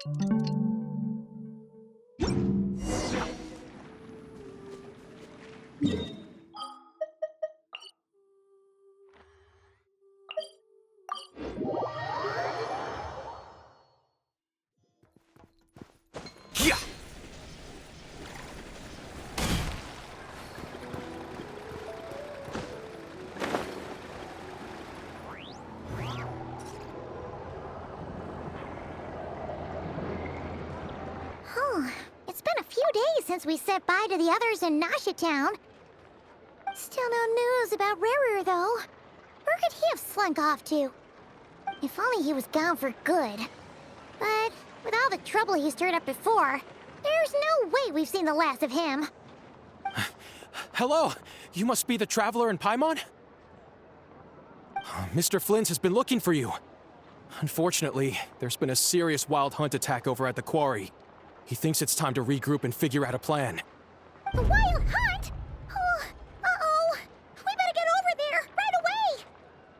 Yeah. It's been a few days since we said bye to the others in Nasha Town. Still no news about Rarer, though. Where could he have slunk off to? If only he was gone for good. But with all the trouble he stirred up before, there's no way we've seen the last of him. Hello, you must be the traveler in Paimon? Mr. Flynn has been looking for you. Unfortunately, there's been a serious wild hunt attack over at the quarry. He thinks it's time to regroup and figure out a plan. The wild hunt? Oh, uh-oh. We better get over there right away.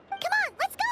Come on, let's go.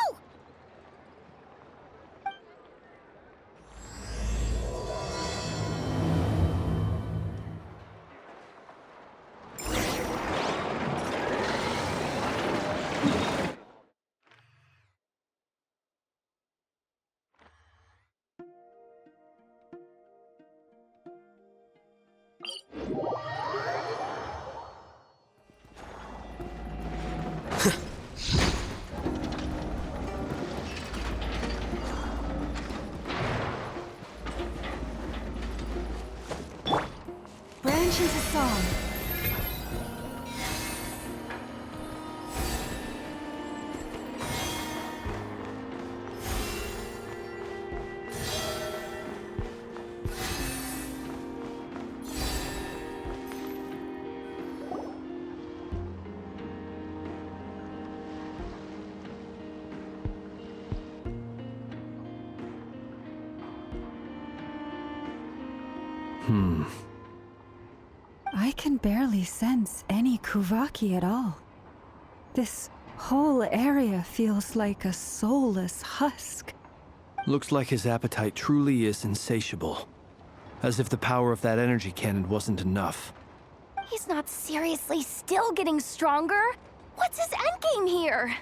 Branches a song. I can barely sense any Kuvaki at all. This whole area feels like a soulless husk. Looks like his appetite truly is insatiable. As if the power of that energy cannon wasn't enough. He's not seriously still getting stronger? What's his endgame here?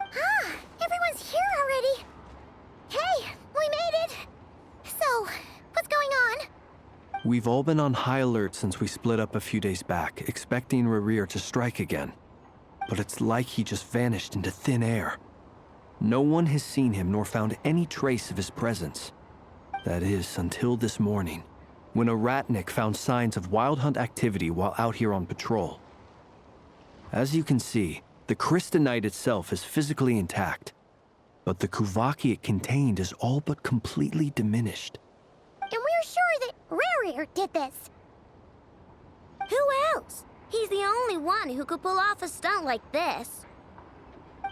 Ah, everyone's here already. Hey, we made it. So, what's going on? We've all been on high alert since we split up a few days back, expecting Rarir to strike again. But it's like he just vanished into thin air. No one has seen him nor found any trace of his presence. That is, until this morning, when a ratnik found signs of wild hunt activity while out here on patrol. As you can see, the crystalline itself is physically intact, but the Kuvaki it contained is all but completely diminished. And we're sure that Rarir did this. Who else? He's the only one who could pull off a stunt like this.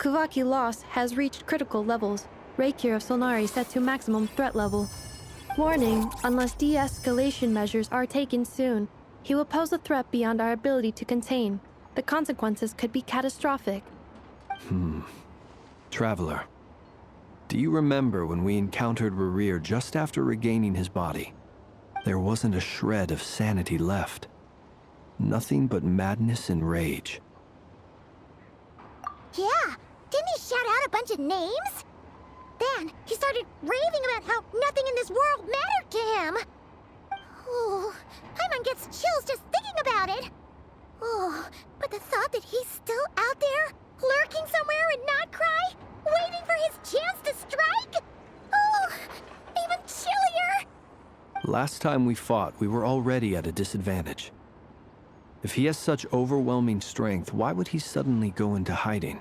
Kuvaki loss has reached critical levels. Reikir of Solnari set to maximum threat level. Warning, unless de-escalation measures are taken soon, he will pose a threat beyond our ability to contain. The consequences could be catastrophic. Traveler, do you remember when we encountered Rarir just after regaining his body? There wasn't a shred of sanity left. Nothing but madness and rage. Yeah, didn't he shout out a bunch of names? Then he started raving about how nothing in this world mattered to him. Oh, Paimon gets chills just thinking about it. Oh, but the thought that he's still out there, lurking somewhere in not Krai, waiting for his chance to strike? Oh, even chillier. Last time we fought, we were already at a disadvantage. If he has such overwhelming strength, why would he suddenly go into hiding?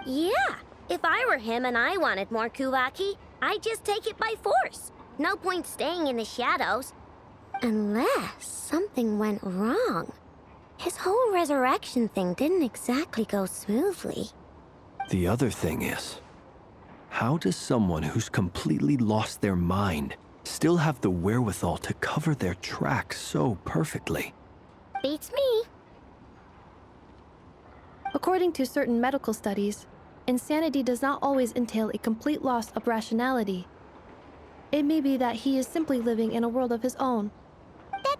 Yeah, if I were him and I wanted more Kuvaki, I'd just take it by force. No point staying in the shadows. Unless something went wrong. His whole resurrection thing didn't exactly go smoothly. The other thing is, how does someone who's completely lost their mind still have the wherewithal to cover their tracks so perfectly? Beats me. According to certain medical studies, insanity does not always entail a complete loss of rationality. It may be that he is simply living in a world of his own. That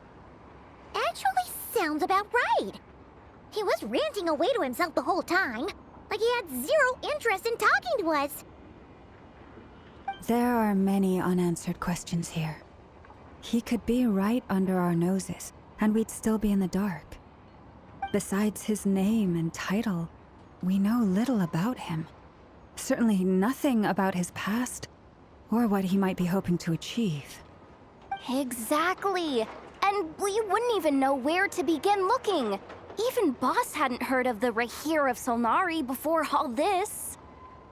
actually sounds about right. He was ranting away to himself the whole time, like he had zero interest in talking to us. There are many unanswered questions here. He could be right under our noses, and we'd still be in the dark. Besides his name and title, we know little about him. Certainly nothing about his past, or what he might be hoping to achieve. Exactly. And we wouldn't even know where to begin looking. Even Boss hadn't heard of the Rahir of Solnari before all this.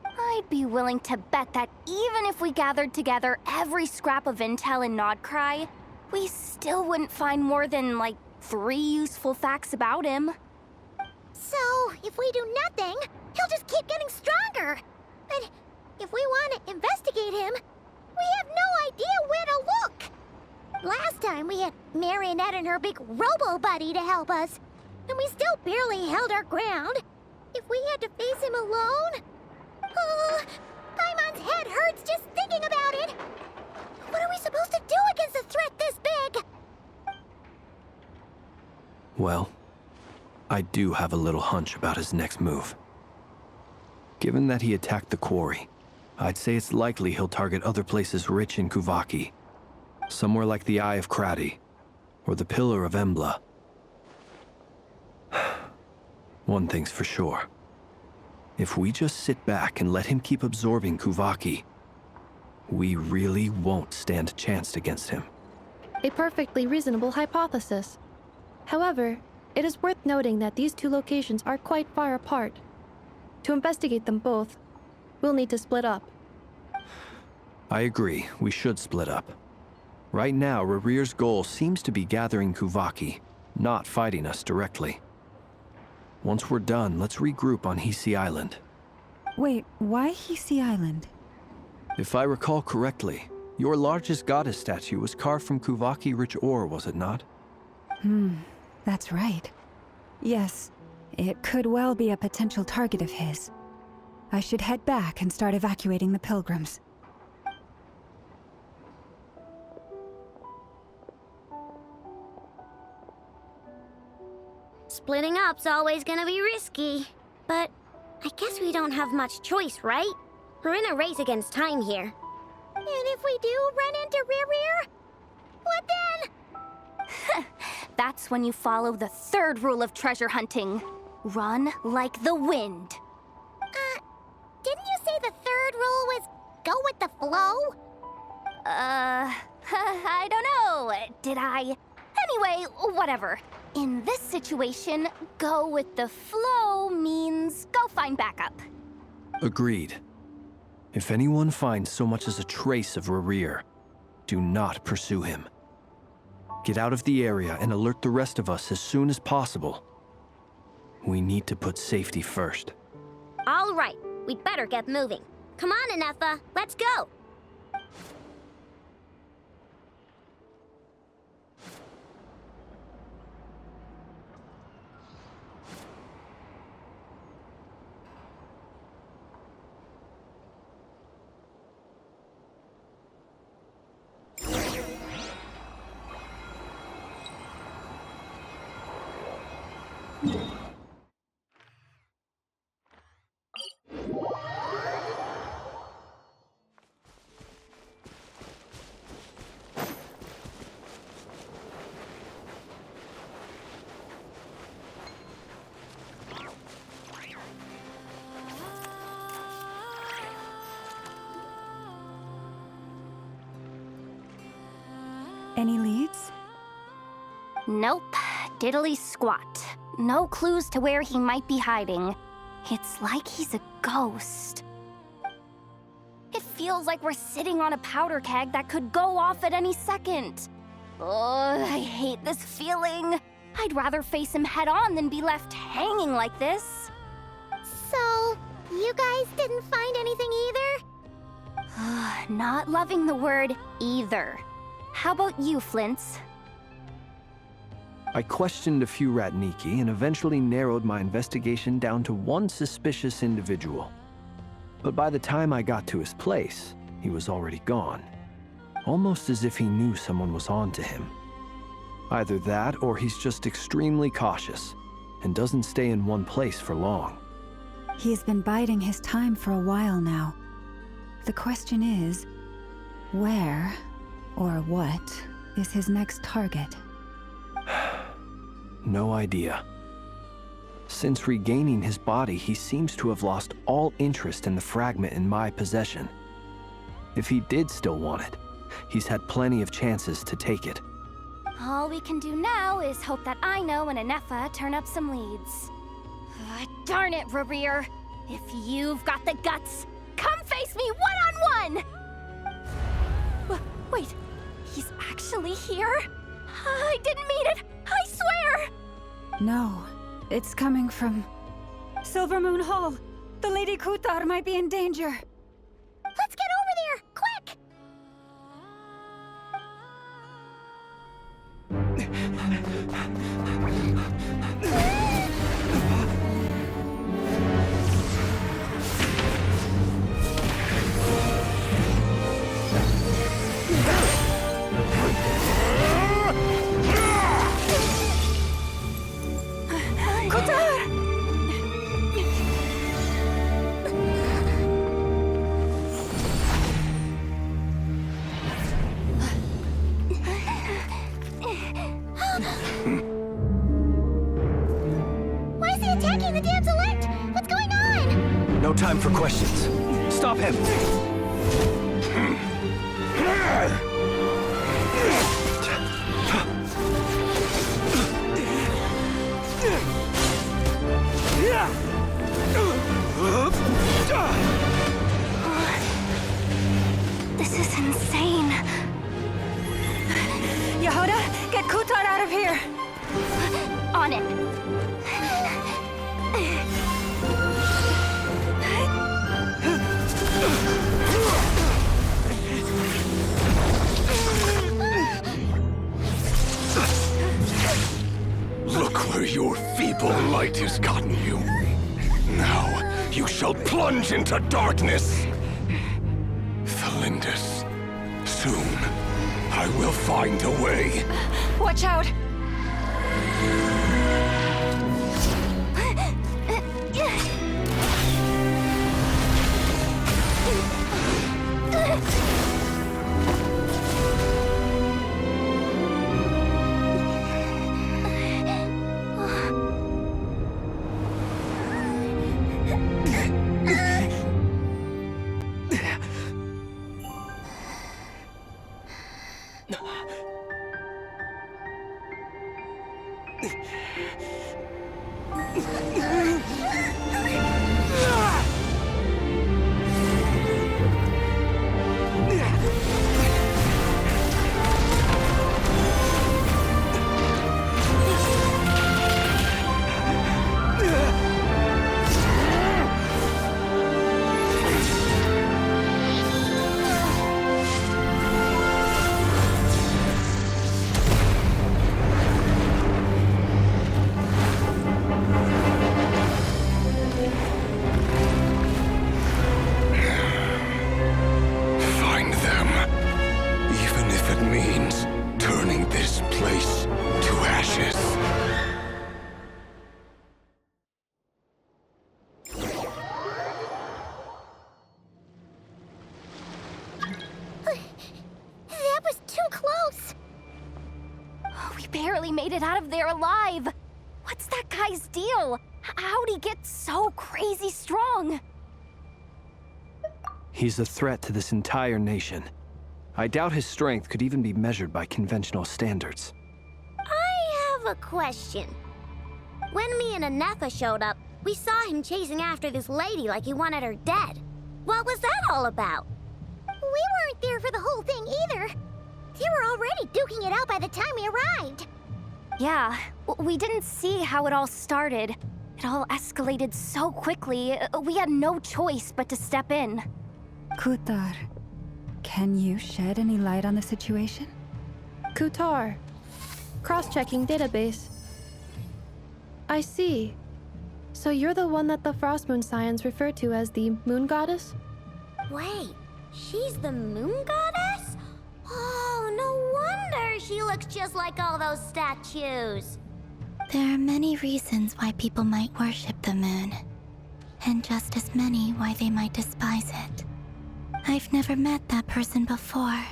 I'd be willing to bet that even if we gathered together every scrap of intel in Nodcry, we still wouldn't find more than, like, 3 useful facts about him. So, if we do nothing, he'll just keep getting stronger. But if we want to investigate him, we have no idea where to look. Last time we had Marionette and her big robo-buddy to help us, and we still barely held our ground. If we had to face him alone... Paimon's head hurts just thinking about it. What are we supposed to do against a threat this big? Well, I do have a little hunch about his next move. Given that he attacked the quarry, I'd say it's likely he'll target other places rich in Kuvaki. Somewhere like the Eye of Krati, or the Pillar of Embla. One thing's for sure. If we just sit back and let him keep absorbing Kuvaki, we really won't stand a chance against him. A perfectly reasonable hypothesis. However, it is worth noting that these two locations are quite far apart. To investigate them both, we'll need to split up. I agree, we should split up. Right now, Rarir's goal seems to be gathering Kuvaki, not fighting us directly. Once we're done, let's regroup on Hisi Island. Wait, why Hisi Island? If I recall correctly, your largest goddess statue was carved from Kuvaki-rich ore, was it not? That's right. Yes, it could well be a potential target of his. I should head back and start evacuating the pilgrims. Splitting up's always gonna be risky. But I guess we don't have much choice, right? We're in a race against time here. And if we do run into Rarir, what then? That's when you follow the 3rd rule of treasure hunting. Run like the wind. Didn't you say the 3rd rule was go with the flow? I don't know. Did I? Anyway, whatever. In this situation, go with the flow means go find backup. Agreed. If anyone finds so much as a trace of Rarir, do not pursue him. Get out of the area and alert the rest of us as soon as possible. We need to put safety first. All right, we'd better get moving. Come on, Anefa, let's go. Any leads? Nope. Diddly squat. No clues to where he might be hiding. It's like he's a ghost. It feels like we're sitting on a powder keg that could go off at any second. Ugh, I hate this feeling. I'd rather face him head on than be left hanging like this. So, you guys didn't find anything either? Not loving the word either. How about you, Flints? I questioned a few Ratniki and eventually narrowed my investigation down to one suspicious individual. But by the time I got to his place, he was already gone. almost as if he knew someone was on to him. Either that, or he's just extremely cautious and doesn't stay in one place for long. He's been biding his time for a while now. The question is, where or what is his next target? No idea. Since regaining his body, he seems to have lost all interest in the fragment in my possession. If he did still want it, he's had plenty of chances to take it. All we can do now is hope that Ino and Anefa turn up some leads. Darn it, Rerir! If you've got the guts, come face me one-on-one! Wait, he's actually here? I didn't mean it! I swear! No, it's coming from Silver Moon Hall. The Lady Kutar might be in danger. Let's get over there, quick! Why is he attacking the damn select? What's going on? No time for questions. Stop him! This is insane. Yehuda, get Kutar out of here! On it. Look where your feeble light has gotten you. Now you shall plunge into darkness. Thalindus, soon I will find a way. Watch out! Made it out of there alive. What's that guy's deal? How'd he get so crazy strong? He's a threat to this entire nation. I doubt his strength could even be measured by conventional standards. I have a question. When me and Anefa showed up, we saw him chasing after this lady like he wanted her dead. What was that all about? We weren't there for the whole thing either. They were already duking it out by the time we arrived. Yeah, we didn't see how it all started. It all escalated so quickly, we had no choice but to step in. Kutar, can you shed any light on the situation? Kutar. Cross-checking database. I see. So you're the one that the Frost Moon Scions refer to as the Moon Goddess? Wait, she's the moon goddess? she looks just like all those statues. There are many reasons why people might worship the moon, and just as many why they might despise it. I've never met that person before,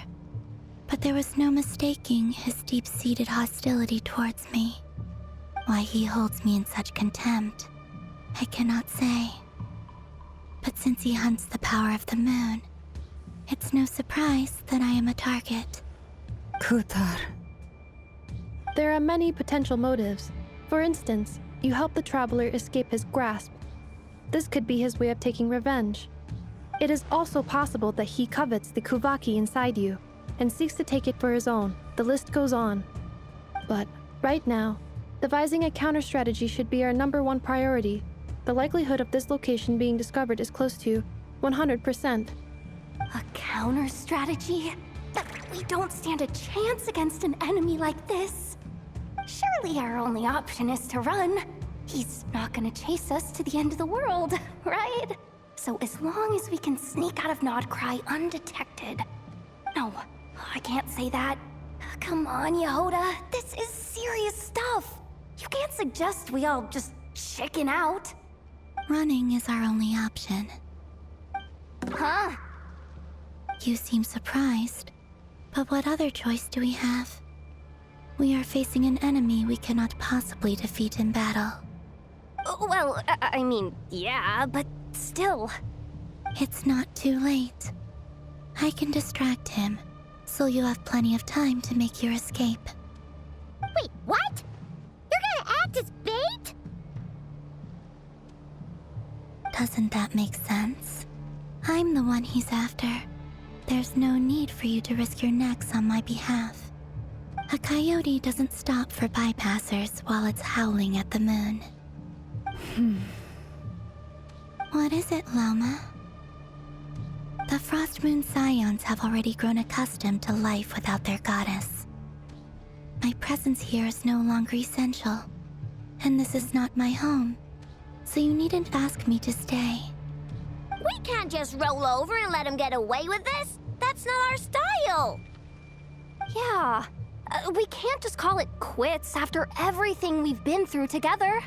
but there was no mistaking his deep-seated hostility towards me. Why he holds me in such contempt, I cannot say. But since he hunts the power of the moon, it's no surprise that I am a target. Kutar. There are many potential motives. For instance, you help the traveler escape his grasp. This could be his way of taking revenge. It is also possible that he covets the Kuvaki inside you and seeks to take it for his own. The list goes on. But right now, devising a counter-strategy should be our #1 priority. The likelihood of this location being discovered is close to 100%. A counter-strategy? We don't stand a chance against an enemy like this. Surely our only option is to run. He's not gonna chase us to the end of the world, right? So as long as we can sneak out of Krai undetected. No, I can't say that. Come on, Yehoda. This is serious stuff. You can't suggest we all just chicken out. Running is our only option. Huh? You seem surprised, but what other choice do we have? We are facing an enemy we cannot possibly defeat in battle. Well, I mean, yeah, but still. It's not too late. I can distract him, so you'll have plenty of time to make your escape. Wait, what? You're gonna act as bait? Doesn't that make sense? I'm the one he's after. There's no need for you to risk your necks on my behalf. A coyote doesn't stop for bypassers while it's howling at the moon. What is it, Loma? The Frost Moon Scions have already grown accustomed to life without their goddess. My presence here is no longer essential, and this is not my home, so you needn't ask me to stay. We can't just roll over and let him get away with this. That's not our style. Yeah, we can't just call it quits after everything we've been through together.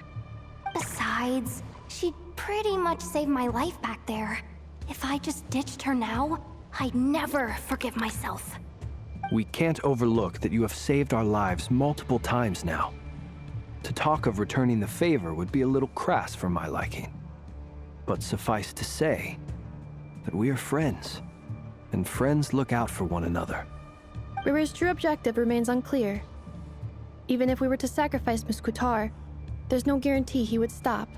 Besides, she'd pretty much saved my life back there. If I just ditched her now, I'd never forgive myself. We can't overlook that you have saved our lives multiple times now. To talk of returning the favor would be a little crass for my liking. But suffice to say that we are friends, and friends look out for one another. River's true objective remains unclear. Even if we were to sacrifice Miss Kutar, there's no guarantee he would stop.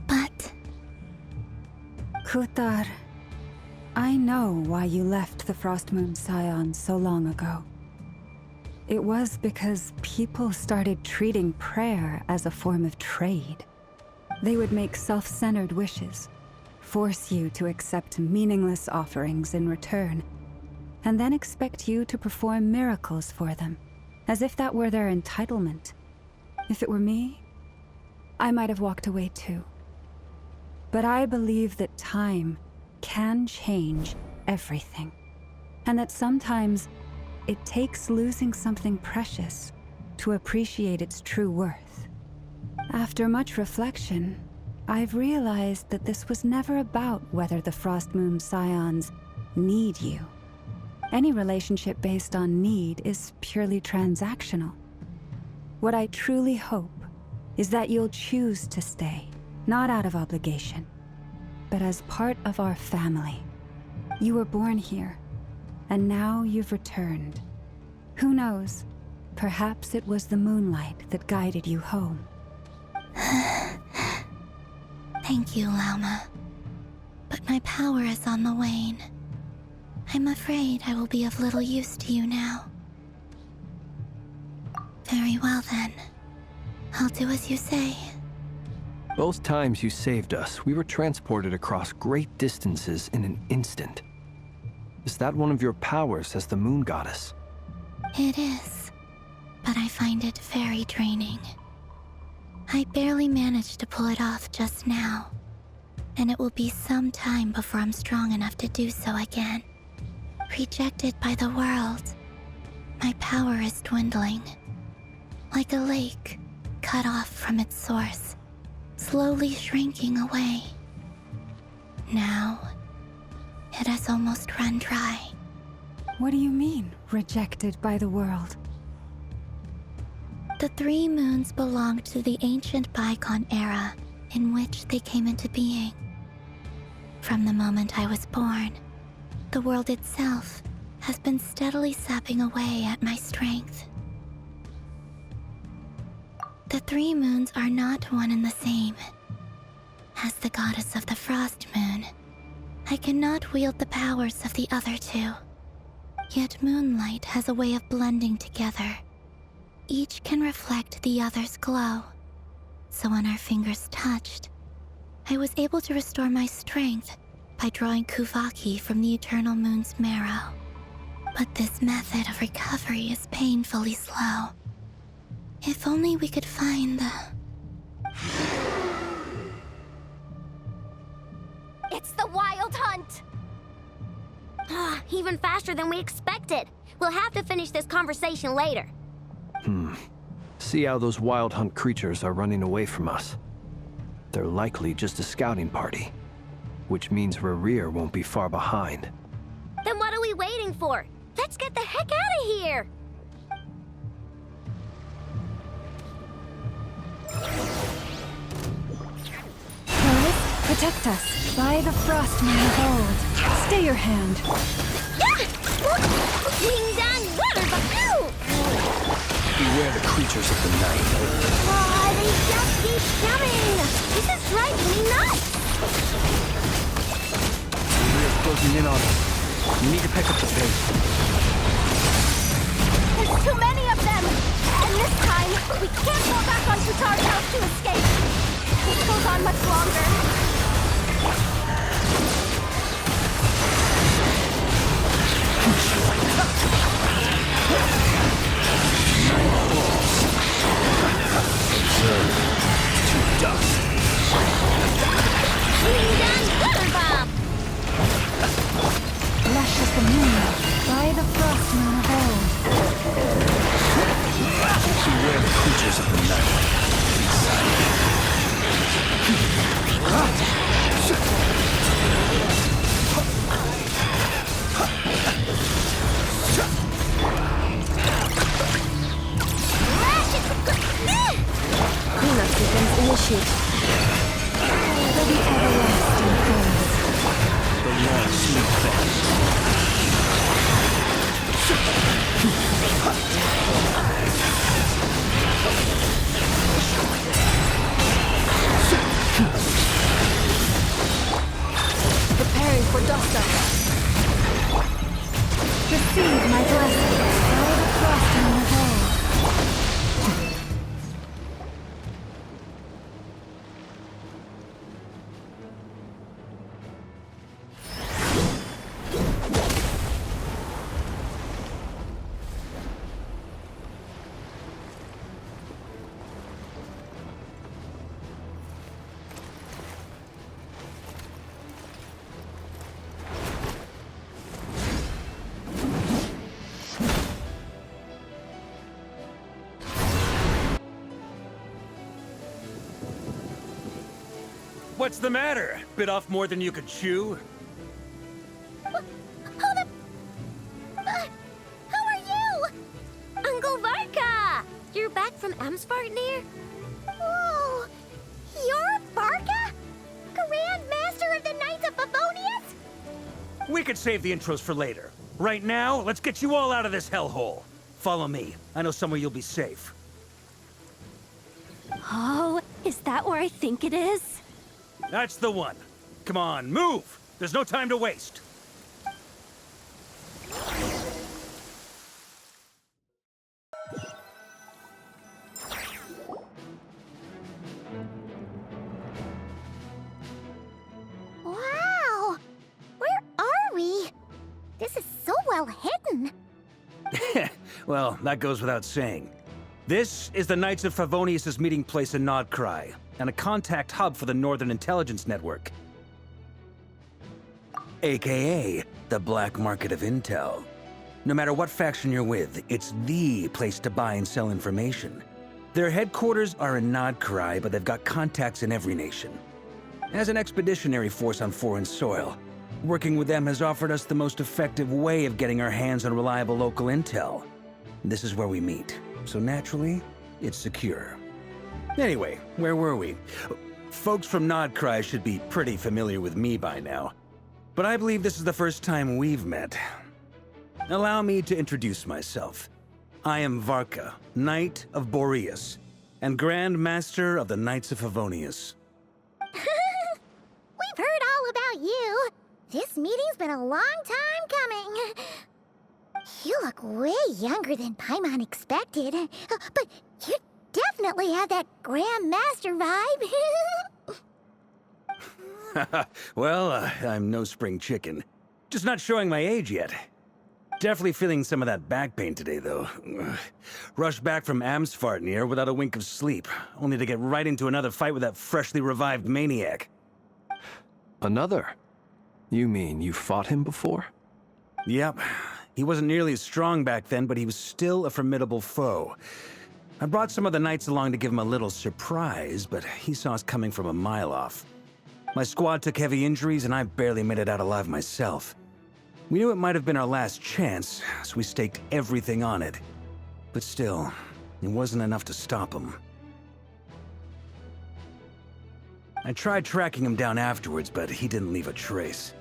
But Kutar, I know why you left the Frost Moon Scions so long ago. It was because people started treating prayer as a form of trade. They would make self-centered wishes, force you to accept meaningless offerings in return, and then expect you to perform miracles for them, as if that were their entitlement. If it were me, I might have walked away too. But I believe that time can change everything, and that sometimes it takes losing something precious to appreciate its true worth. After much reflection, I've realized that this was never about whether the Frost Moon Scions need you. Any relationship based on need is purely transactional. What I truly hope is that you'll choose to stay, not out of obligation, but as part of our family. You were born here, and now you've returned. Who knows? Perhaps it was the moonlight that guided you home. thank you, Lauma. But my power is on the wane. I'm afraid I will be of little use to you now. Very well then. I'll do as you say. Both times you saved us, we were transported across great distances in an instant. Is that one of your powers as the moon goddess? It is, but I find it very draining. I barely managed to pull it off just now, and it will be some time before I'm strong enough to do so again. Rejected by the world, My power is dwindling. Like a lake cut off from its source, slowly shrinking away. Now, it has almost run dry. What do you mean, rejected by the world? The 3 moons belong to the ancient bygone era in which they came into being. From the moment I was born, the world itself has been steadily sapping away at my strength. The 3 moons are not one and the same. As the goddess of the Frost Moon, I cannot wield the powers of the other 2. Yet moonlight has a way of blending together. Each can reflect the other's glow. So when our fingers touched, I was able to restore my strength by drawing Kuvaki from the Eternal Moon's marrow. But this method of recovery is painfully slow. If only we could find the... It's the Wild Hunt! Even faster than we expected. We'll have to finish this conversation later. See how those Wild Hunt creatures are running away from us. They're likely just a scouting party, which means Rerir won't be far behind. Then what are we waiting for? Let's get the heck out of here! Promise, protect us. By the Frost Moon of old. Stay your hand. Ding dong, water buffalo! Beware the creatures of the night. Oh, they just keep coming! This is driving me nuts! Rerir's closing in on us. We need to pick up the pace. There's too many of them! And this time, we can't go back on Kutar's house to escape. This goes on much longer. To dust. Ding dong, water bomb! Lush as the moon. By the Frost Moon of old. Beware the creatures of the night. Cleanup sequence initiate. For the everlasting gold. The long sleep fast. Preparing for dust up. Receive my blessing. By the Frost Moon of old. What's the matter? Bit off more than you could chew? Hold up! How are you? Uncle Varka! You're back from Amsvartnir? Whoa! You're Varka? Grand Master of the Knights of Favonius? We could save the intros for later. Right now, let's get you all out of this hellhole. Follow me. I know somewhere you'll be safe. Oh, is that where I think it is? That's the one. Come on, move! There's no time to waste. Wow! Where are we? This is so well hidden. Well, that goes without saying. This is the Knights of Favonius' meeting place in Krai, and a contact hub for the Northern Intelligence Network. AKA, the black market of intel. No matter what faction you're with, it's the place to buy and sell information. Their headquarters are in Krai, but they've got contacts in every nation. As an expeditionary force on foreign soil, working with them has offered us the most effective way of getting our hands on reliable local intel. This is where we meet, so naturally, it's secure. Anyway, where were we? Folks from Krai should be pretty familiar with me by now, but I believe this is the first time we've met. Allow me to introduce myself. I am Varka, Knight of Boreas, and Grand Master of the Knights of Favonius. We've heard all about you. This meeting's been a long time coming. You look way younger than Paimon expected, but you definitely have that Grand Master vibe. Well, I'm no spring chicken. Just not showing my age yet. Definitely feeling some of that back pain today, though. Rushed back from Amsfartnir without a wink of sleep, only to get right into another fight with that freshly revived maniac. Another? You mean you fought him before? Yep. He wasn't nearly as strong back then, but he was still a formidable foe. I brought some of the knights along to give him a little surprise, but he saw us coming from a mile off. My squad took heavy injuries, and I barely made it out alive myself. We knew it might have been our last chance, so we staked everything on it. But still, it wasn't enough to stop him. I tried tracking him down afterwards, but he didn't leave a trace.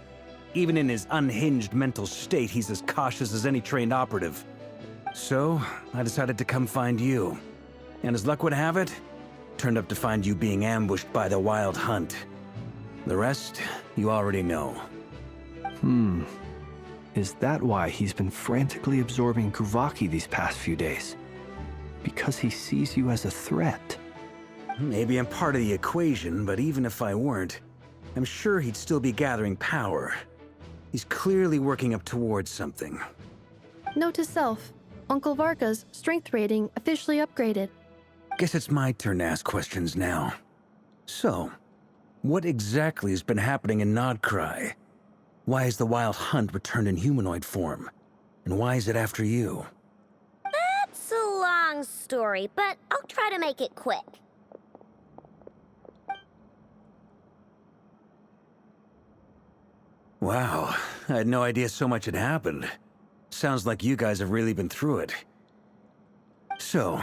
Even in his unhinged mental state, he's as cautious as any trained operative. So, I decided to come find you. And as luck would have it, turned up to find you being ambushed by the Wild Hunt. The rest, you already know. Is that why he's been frantically absorbing Kuvaki these past few days? Because he sees you as a threat? Maybe I'm part of the equation, but even if I weren't, I'm sure he'd still be gathering power. He's clearly working up towards something. Note to self, Uncle Varka's strength rating officially upgraded. Guess it's my turn to ask questions now. So, what exactly has been happening in Krai? Why is the Wild Hunt returned in humanoid form? And why is it after you? That's a long story, but I'll try to make it quick. Wow, I had no idea so much had happened. Sounds like you guys have really been through it. So,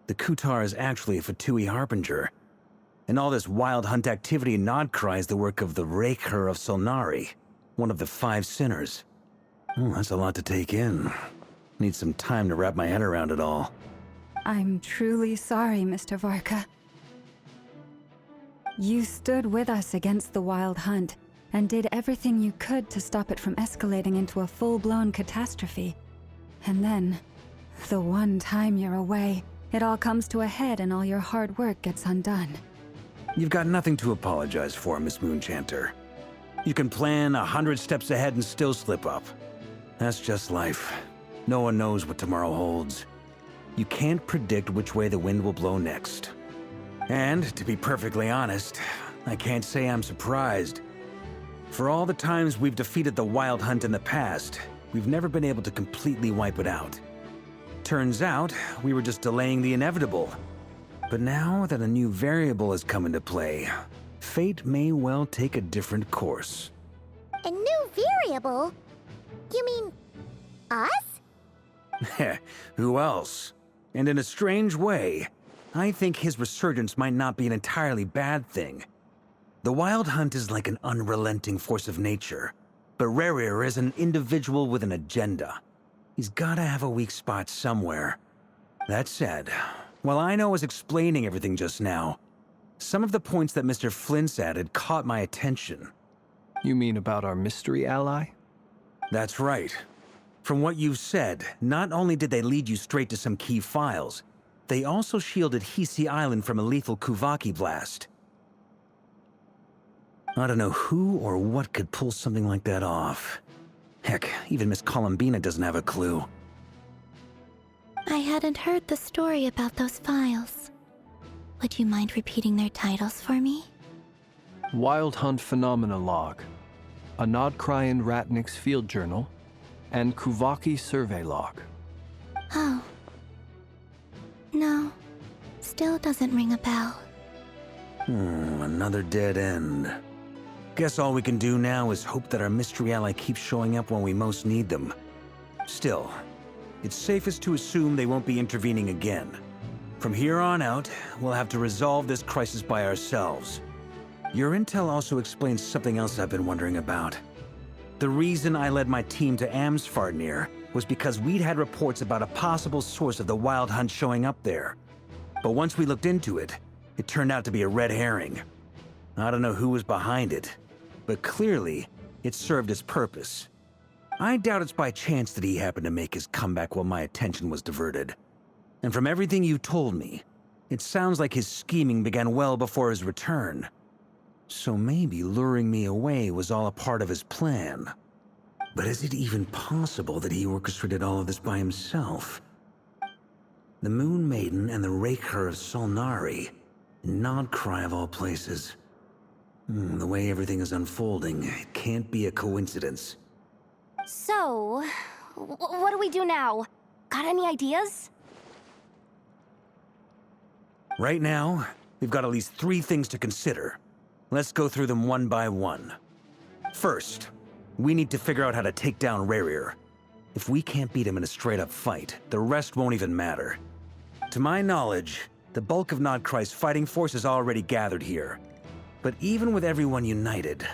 the Kutar is actually a Fatui Harbinger. And all this Wild Hunt activity in Krai is the work of the Raker of Solnari, one of the 5 sinners. Oh, that's a lot to take in. Need some time to wrap my head around it all. I'm truly sorry, Mr. Varka. You stood with us against the Wild Hunt, and did everything you could to stop it from escalating into a full-blown catastrophe. And then, the one time you're away, it all comes to a head and all your hard work gets undone. You've got nothing to apologize for, Miss Moonchanter. You can plan 100 steps ahead and still slip up. That's just life. No one knows what tomorrow holds. You can't predict which way the wind will blow next. And, to be perfectly honest, I can't say I'm surprised. For all the times we've defeated the Wild Hunt in the past, we've never been able to completely wipe it out. Turns out, we were just delaying the inevitable. But now that a new variable has come into play, fate may well take a different course. A new variable? You mean us? Who else? And in a strange way, I think his resurgence might not be an entirely bad thing. The Wild Hunt is like an unrelenting force of nature, but Rerir is an individual with an agenda. He's gotta have a weak spot somewhere. That said, while I know I was explaining everything just now, some of the points that Mr. Flint's added caught my attention. You mean about our mystery ally? That's right. From what you've said, not only did they lead you straight to some key files, they also shielded Hisi Island from a lethal Kuvaki blast. I don't know who or what could pull something like that off. Heck, even Miss Columbina doesn't have a clue. I hadn't heard the story about those files. Would you mind repeating their titles for me? Wild Hunt Phenomena Log, a Nodcrian Ratnik's Field Journal, and Kuvaki survey log. Oh. No. Still doesn't ring a bell. Another dead end. Guess all we can do now is hope that our mystery ally keeps showing up when we most need them. Still, it's safest to assume they won't be intervening again. From here on out, we'll have to resolve this crisis by ourselves. Your intel also explains something else I've been wondering about. The reason I led my team to Amsfarnir was because we'd had reports about a possible source of the Wild Hunt showing up there. But once we looked into it, it turned out to be a red herring. I don't know who was behind it, but clearly, it served its purpose. I doubt it's by chance that he happened to make his comeback while my attention was diverted. And from everything you told me, it sounds like his scheming began well before his return. So maybe luring me away was all a part of his plan. But is it even possible that he orchestrated all of this by himself? The Moon Maiden and the Raker of Solnari, Nod Krai of all places. The way everything is unfolding, it can't be a coincidence. So, what do we do now? Got any ideas? Right now, we've got at least 3 things to consider. Let's go through them one by one. First, we need to figure out how to take down Rerir. If we can't beat him in a straight-up fight, the rest won't even matter. To my knowledge, the bulk of Nod Krai's fighting force is already gathered here. But even with everyone united,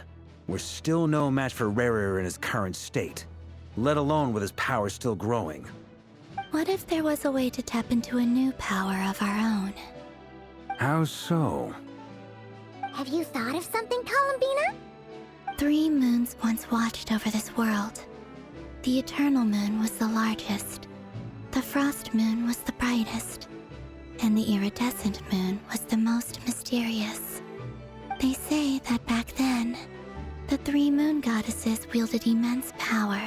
we're still no match for Rerir in his current state, let alone with his power still growing. What if there was a way to tap into a new power of our own? How so? Have you thought of something, Columbina? 3 moons once watched over this world. The Eternal Moon was the largest. The Frost Moon was the brightest. And the Iridescent Moon was the most mysterious. They say that back then, the 3 moon goddesses wielded immense power.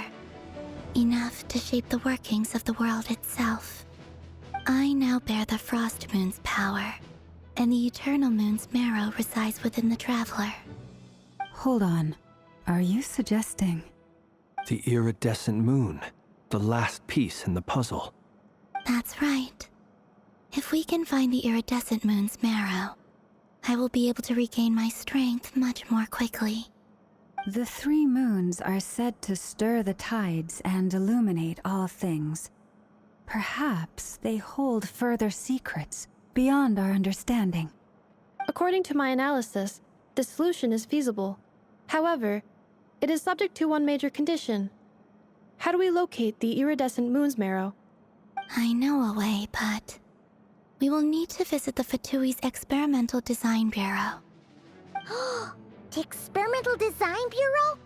Enough to shape the workings of the world itself. I now bear the Frost Moon's power, and the Eternal Moon's marrow resides within the Traveler. Hold on. Are you suggesting? The iridescent moon, the last piece in the puzzle. That's right. If we can find the Iridescent Moon's marrow, I will be able to regain my strength much more quickly. The 3 moons are said to stir the tides and illuminate all things. Perhaps they hold further secrets beyond our understanding. According to my analysis, the solution is feasible. However, it is subject to one major condition. How do we locate the Iridescent Moon's marrow? I know a way, but we will need to visit the Fatui's Experimental Design Bureau. The Experimental Design Bureau?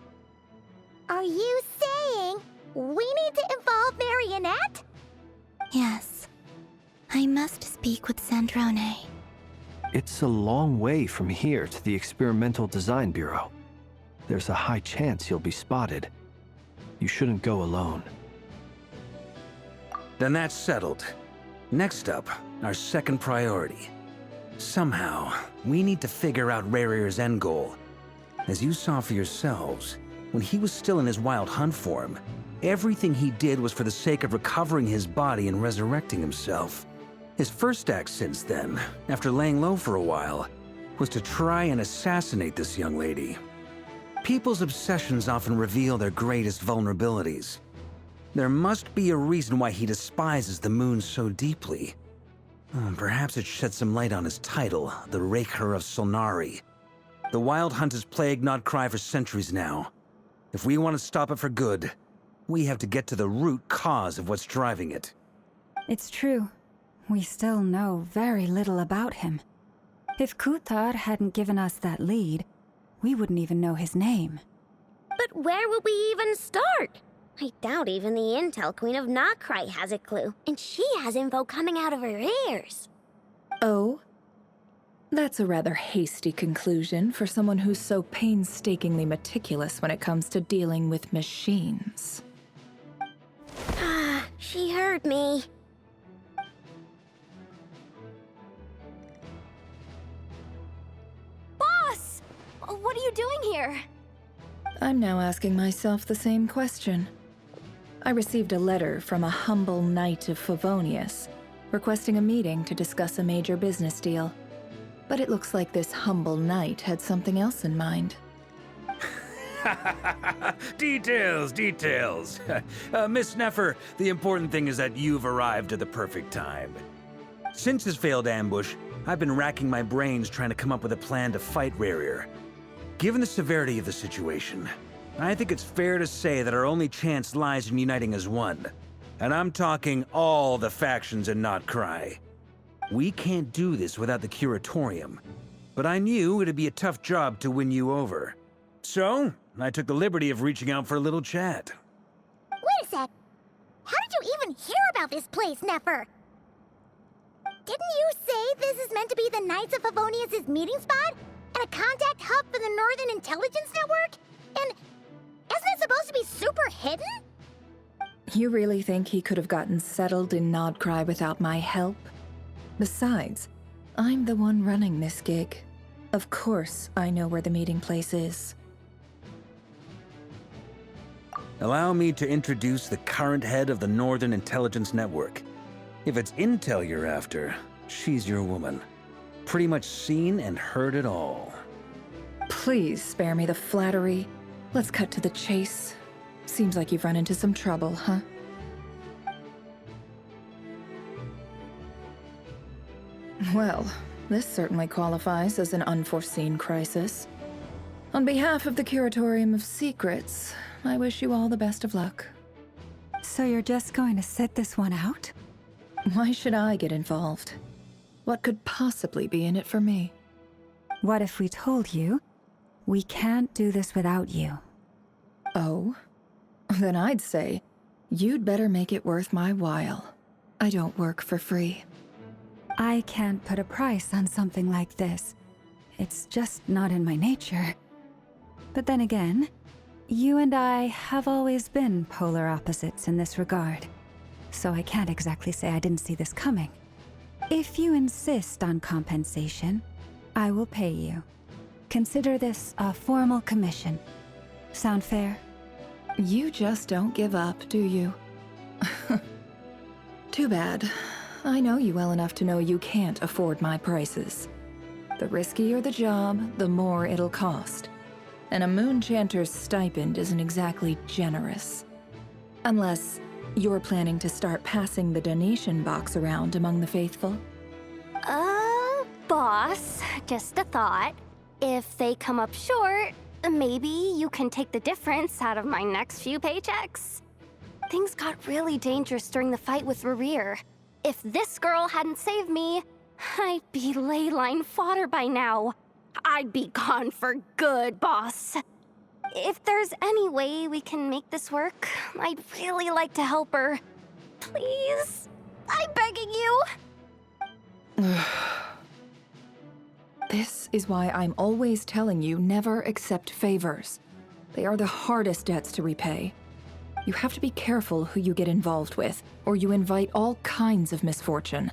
Are you saying we need to involve Marionette? Yes. I must speak with Sandrone. It's a long way from here to the Experimental Design Bureau. There's a high chance you'll be spotted. You shouldn't go alone. Then that's settled. Next up, our second priority. Somehow, we need to figure out Rerir's end goal. As you saw for yourselves, when he was still in his Wild Hunt form, everything he did was for the sake of recovering his body and resurrecting himself. His first act since then, after laying low for a while, was to try and assassinate this young lady. People's obsessions often reveal their greatest vulnerabilities. There must be a reason why he despises the moon so deeply. Perhaps it sheds some light on his title, the Raker of Solnari. The Wild Hunt has plagued Nod Krai for centuries now. If we want to stop it for good, we have to get to the root cause of what's driving it. It's true. We still know very little about him. If Kuthar hadn't given us that lead, we wouldn't even know his name. But where would we even start? I doubt even the Intel Queen of Nod Krai has a clue, and she has info coming out of her ears. Oh? That's a rather hasty conclusion for someone who's so painstakingly meticulous when it comes to dealing with machines. Ah, she heard me. Boss! What are you doing here? I'm now asking myself the same question. I received a letter from a humble knight of Favonius, requesting a meeting to discuss a major business deal. But it looks like this humble knight had something else in mind. Details, details. Miss Neffer, the important thing is that you've arrived at the perfect time. Since his failed ambush, I've been racking my brains trying to come up with a plan to fight Rerir. Given the severity of the situation, I think it's fair to say that our only chance lies in uniting as one. And I'm talking all the factions in Not Krai. We can't do this without the Curatorium, but I knew it'd be a tough job to win you over. So, I took the liberty of reaching out for a little chat. Wait a sec. How did you even hear about this place, Neffer? Didn't you say this is meant to be the Knights of Favonius' meeting spot? And a contact hub for the Northern Intelligence Network? And isn't it supposed to be super hidden? You really think he could have gotten settled in Nodcry without my help? Besides, I'm the one running this gig. Of course I know where the meeting place is. Allow me to introduce the current head of the Northern Intelligence Network. If it's intel you're after, she's your woman. Pretty much seen and heard it all. Please spare me the flattery. Let's cut to the chase. Seems like you've run into some trouble, huh? Well, this certainly qualifies as an unforeseen crisis. On behalf of the Curatorium of Secrets, I wish you all the best of luck. So you're just going to sit this one out? Why should I get involved? What could possibly be in it for me? What if we told you we can't do this without you? Oh? Then I'd say, you'd better make it worth my while. I don't work for free. I can't put a price on something like this. It's just not in my nature. But then again, you and I have always been polar opposites in this regard. So I can't exactly say I didn't see this coming. If you insist on compensation, I will pay you. Consider this a formal commission. Sound fair? You just don't give up, do you? Too bad. I know you well enough to know you can't afford my prices. The riskier the job, the more it'll cost. And a Moonchanter's stipend isn't exactly generous. Unless you're planning to start passing the donation box around among the faithful? Boss, just a thought. If they come up short, maybe you can take the difference out of my next few paychecks. Things got really dangerous during the fight with Rerir. If this girl hadn't saved me, I'd be ley line fodder by now. I'd be gone for good, boss. If there's any way we can make this work, I'd really like to help her. Please? I'm begging you. This is why I'm always telling you never accept favors. They are the hardest debts to repay. You have to be careful who you get involved with, or you invite all kinds of misfortune.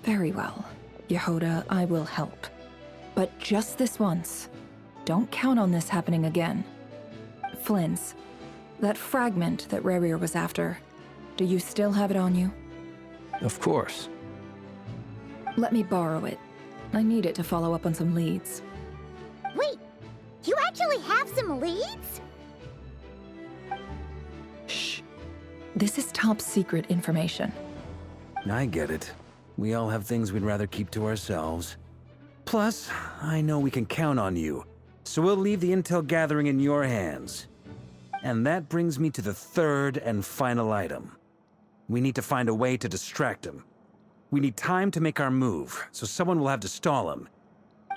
Very well, Yehoda, I will help. But just this once. Don't count on this happening again. Flynn's, that fragment that Rerir was after, do you still have it on you? Of course. Let me borrow it. I need it to follow up on some leads. Wait, you actually have some leads? Shh. This is top secret information. I get it. We all have things we'd rather keep to ourselves. Plus, I know we can count on you, so we'll leave the intel gathering in your hands. And that brings me to the third and final item. We need to find a way to distract him. We need time to make our move, so someone will have to stall him.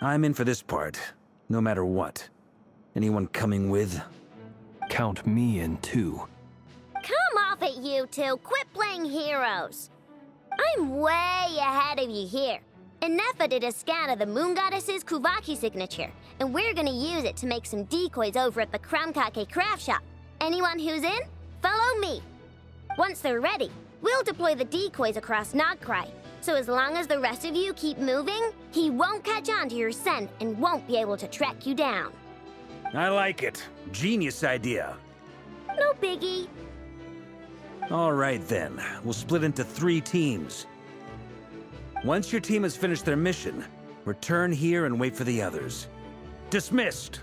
I'm in for this part, no matter what. Anyone coming with? Count me in too. Come off it, you two. Quit playing heroes. I'm way ahead of you here. Nefa did a scan of the Moon Goddess's Kuvaki signature, and we're gonna use it to make some decoys over at the Kramkake craft shop. Anyone who's in, follow me. Once they're ready, we'll deploy the decoys across Nogkrai. So as long as the rest of you keep moving, he won't catch on to your scent and won't be able to track you down. I like it. Genius idea. No biggie. All right then, we'll split into 3 teams. Once your team has finished their mission, return here and wait for the others. Dismissed!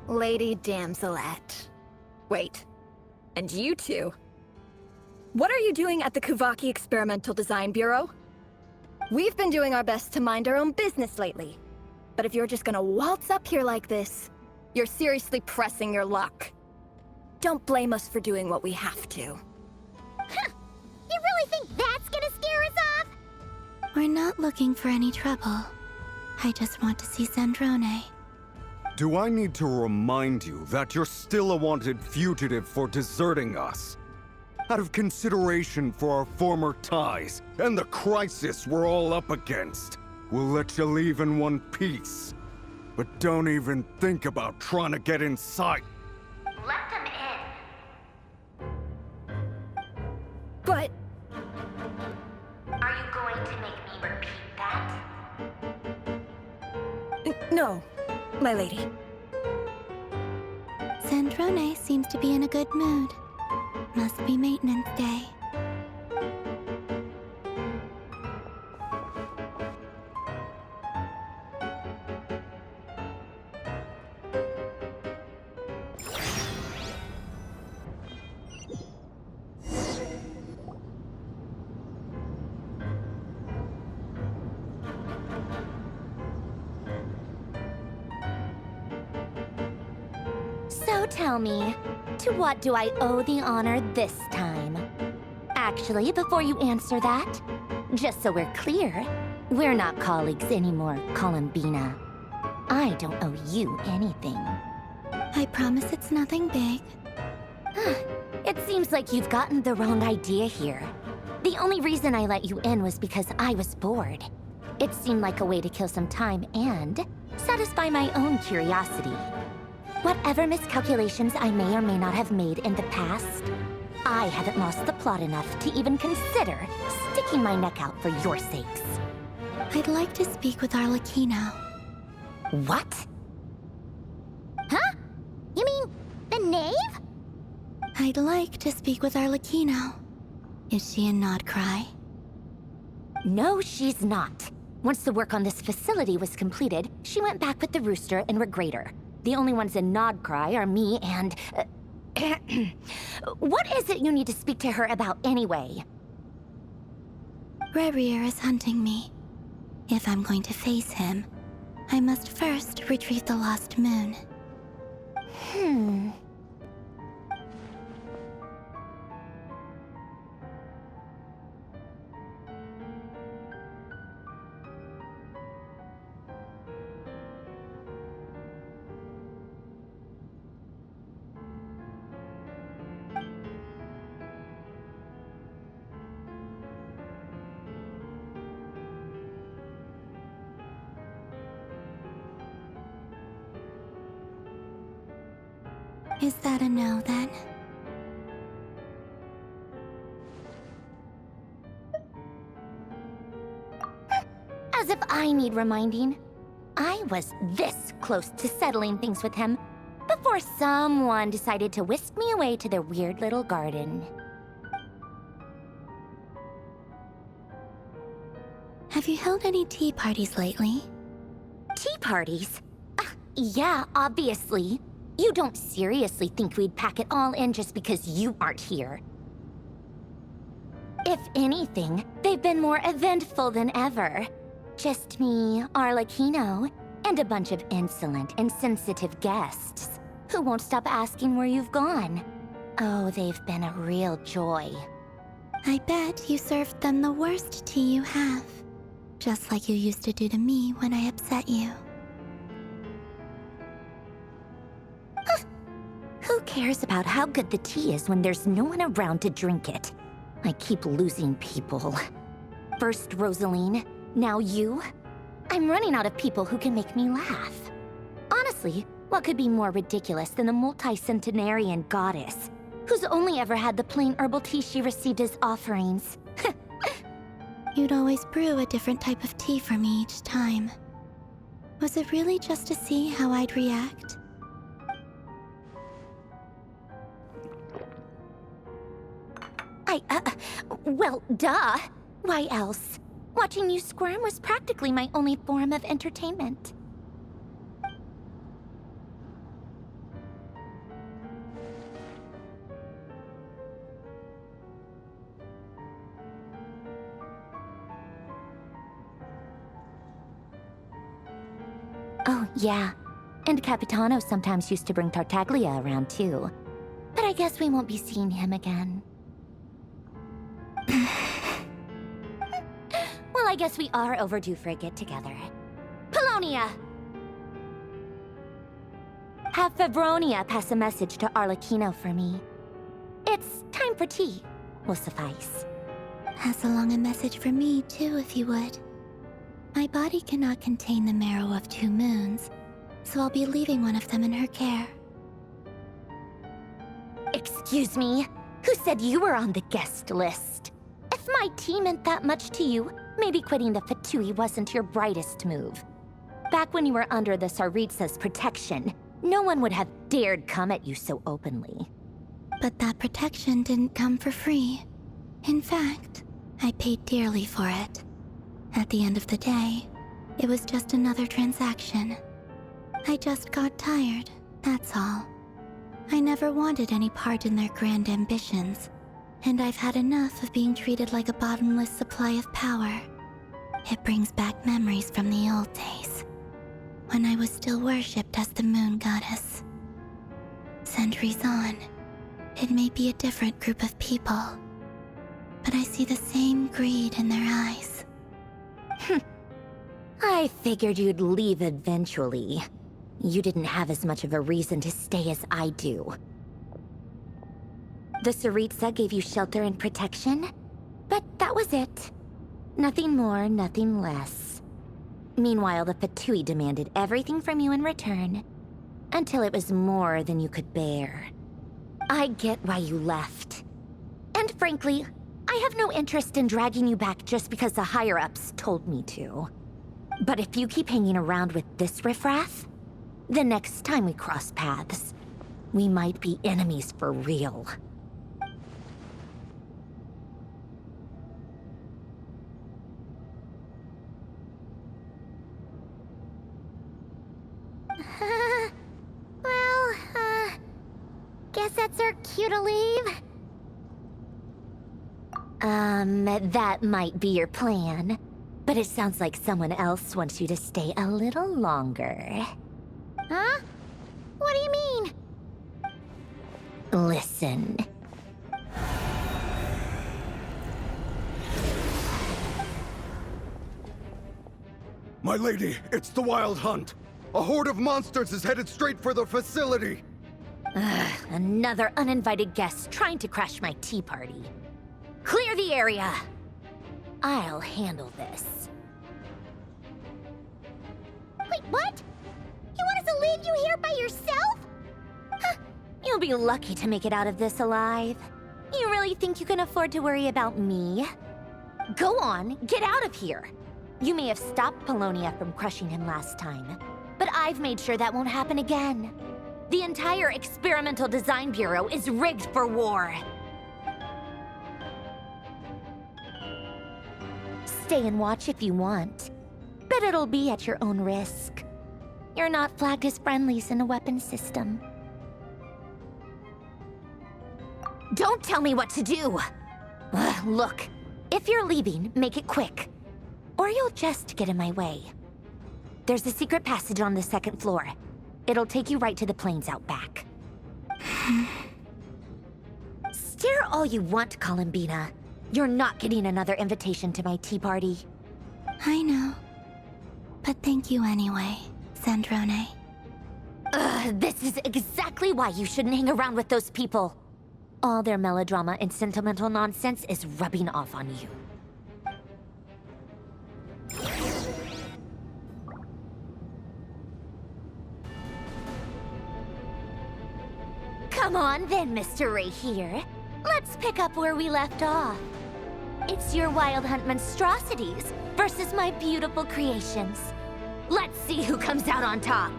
Lady Damselette. Wait, and you two? What are you doing at the Kuvaki Experimental Design Bureau? We've been doing our best to mind our own business lately. But if you're just gonna waltz up here like this, you're seriously pressing your luck. Don't blame us for doing what we have to. Huh! You really think that's gonna scare us off? We're not looking for any trouble. I just want to see Sandrone. Do I need to remind you that you're still a wanted fugitive for deserting us? Out of consideration for our former ties and the crisis we're all up against, we'll let you leave in one piece. But don't even think about trying to get inside. Let them in. But... Are you going to make me repeat that? No, my lady. Sandrone seems to be in a good mood. Must be maintenance day. So tell me, to what do I owe the honor this time? Actually, before you answer that, just so we're clear, we're not colleagues anymore, Columbina. I don't owe you anything. I promise it's nothing big. It seems like you've gotten the wrong idea here. The only reason I let you in was because I was bored. It seemed like a way to kill some time and satisfy my own curiosity. Whatever miscalculations I may or may not have made in the past, I haven't lost the plot enough to even consider sticking my neck out for your sakes. I'd like to speak with Arlecchino. What? Huh? You mean the knave? I'd like to speak with Arlecchino. Is she in Krai? No, she's not. Once the work on this facility was completed, she went back with the Rooster and Regrator. The only ones in Krai are me and... What is it you need to speak to her about anyway? Rerir is hunting me. If I'm going to face him, I must first retrieve the lost moon. Is that a no, then? As if I need reminding. I was this close to settling things with him before someone decided to whisk me away to their weird little garden. Have you held any tea parties lately? Tea parties? Yeah, obviously. You don't seriously think we'd pack it all in just because you aren't here. If anything, they've been more eventful than ever. Just me, Arlecchino, and a bunch of insolent and sensitive guests who won't stop asking where you've gone. Oh, they've been a real joy. I bet you served them the worst tea you have. Just like you used to do to me when I upset you. Who cares about how good the tea is when there's no one around to drink it? I keep losing people. First Rosaline, now you. I'm running out of people who can make me laugh. Honestly, what could be more ridiculous than a multi-centenarian goddess who's only ever had the plain herbal tea she received as offerings? You'd always brew a different type of tea for me each time. Was it really just to see how I'd react? Well, duh. Why else? Watching you squirm was practically my only form of entertainment. Oh, yeah. And Capitano sometimes used to bring Tartaglia around, too. But I guess we won't be seeing him again. Well, I guess we are overdue for a get-together. Polonia! Have Febronia pass a message to Arlecchino for me. It's time for tea. Will suffice. Pass along a message for me, too, if you would. My body cannot contain the marrow of 2 moons, so I'll be leaving one of them in her care. Excuse me? Who said you were on the guest list? If my tea meant that much to you, maybe quitting the Fatui wasn't your brightest move. Back when you were under the Tsaritsa's protection, no one would have dared come at you so openly. But that protection didn't come for free. In fact, I paid dearly for it. At the end of the day, it was just another transaction. I just got tired, that's all. I never wanted any part in their grand ambitions, and I've had enough of being treated like a bottomless supply of power. It brings back memories from the old days, when I was still worshipped as the moon goddess. Centuries on, it may be a different group of people, but I see the same greed in their eyes. I figured you'd leave eventually. You didn't have as much of a reason to stay as I do. The Tsaritsa gave you shelter and protection, but that was it. Nothing more, nothing less. Meanwhile, the Fatui demanded everything from you in return, until it was more than you could bear. I get why you left. And frankly, I have no interest in dragging you back just because the higher-ups told me to. But if you keep hanging around with this riffraff, the next time we cross paths, we might be enemies for real. Guess that's our cue to leave. That might be your plan, but it sounds like someone else wants you to stay a little longer. Huh? What do you mean? Listen. My lady, it's the Wild Hunt. A horde of monsters is headed straight for the facility. Another uninvited guest trying to crash my tea party. Clear the area. I'll handle this. Wait, what? You want us to leave you here by yourself? Huh, you'll be lucky to make it out of this alive. You really think you can afford to worry about me? Go on, get out of here. You may have stopped Polonia from crushing him last time, but I've made sure that won't happen again. The entire Experimental Design Bureau is rigged for war. Stay and watch if you want, but it'll be at your own risk. You're not flagged as friendlies in the weapons system. Don't tell me what to do! Look, if you're leaving, make it quick, or you'll just get in my way. There's a secret passage on the 2nd floor. It'll take you right to the plains out back. Stare all you want, Columbina. You're not getting another invitation to my tea party. I know. But thank you anyway, Sandrone. This is exactly why you shouldn't hang around with those people. All their melodrama and sentimental nonsense is rubbing off on you. Come on then, Mr. Ray here. Let's pick up where we left off. It's your Wild Hunt monstrosities versus my beautiful creations. Let's see who comes out on top.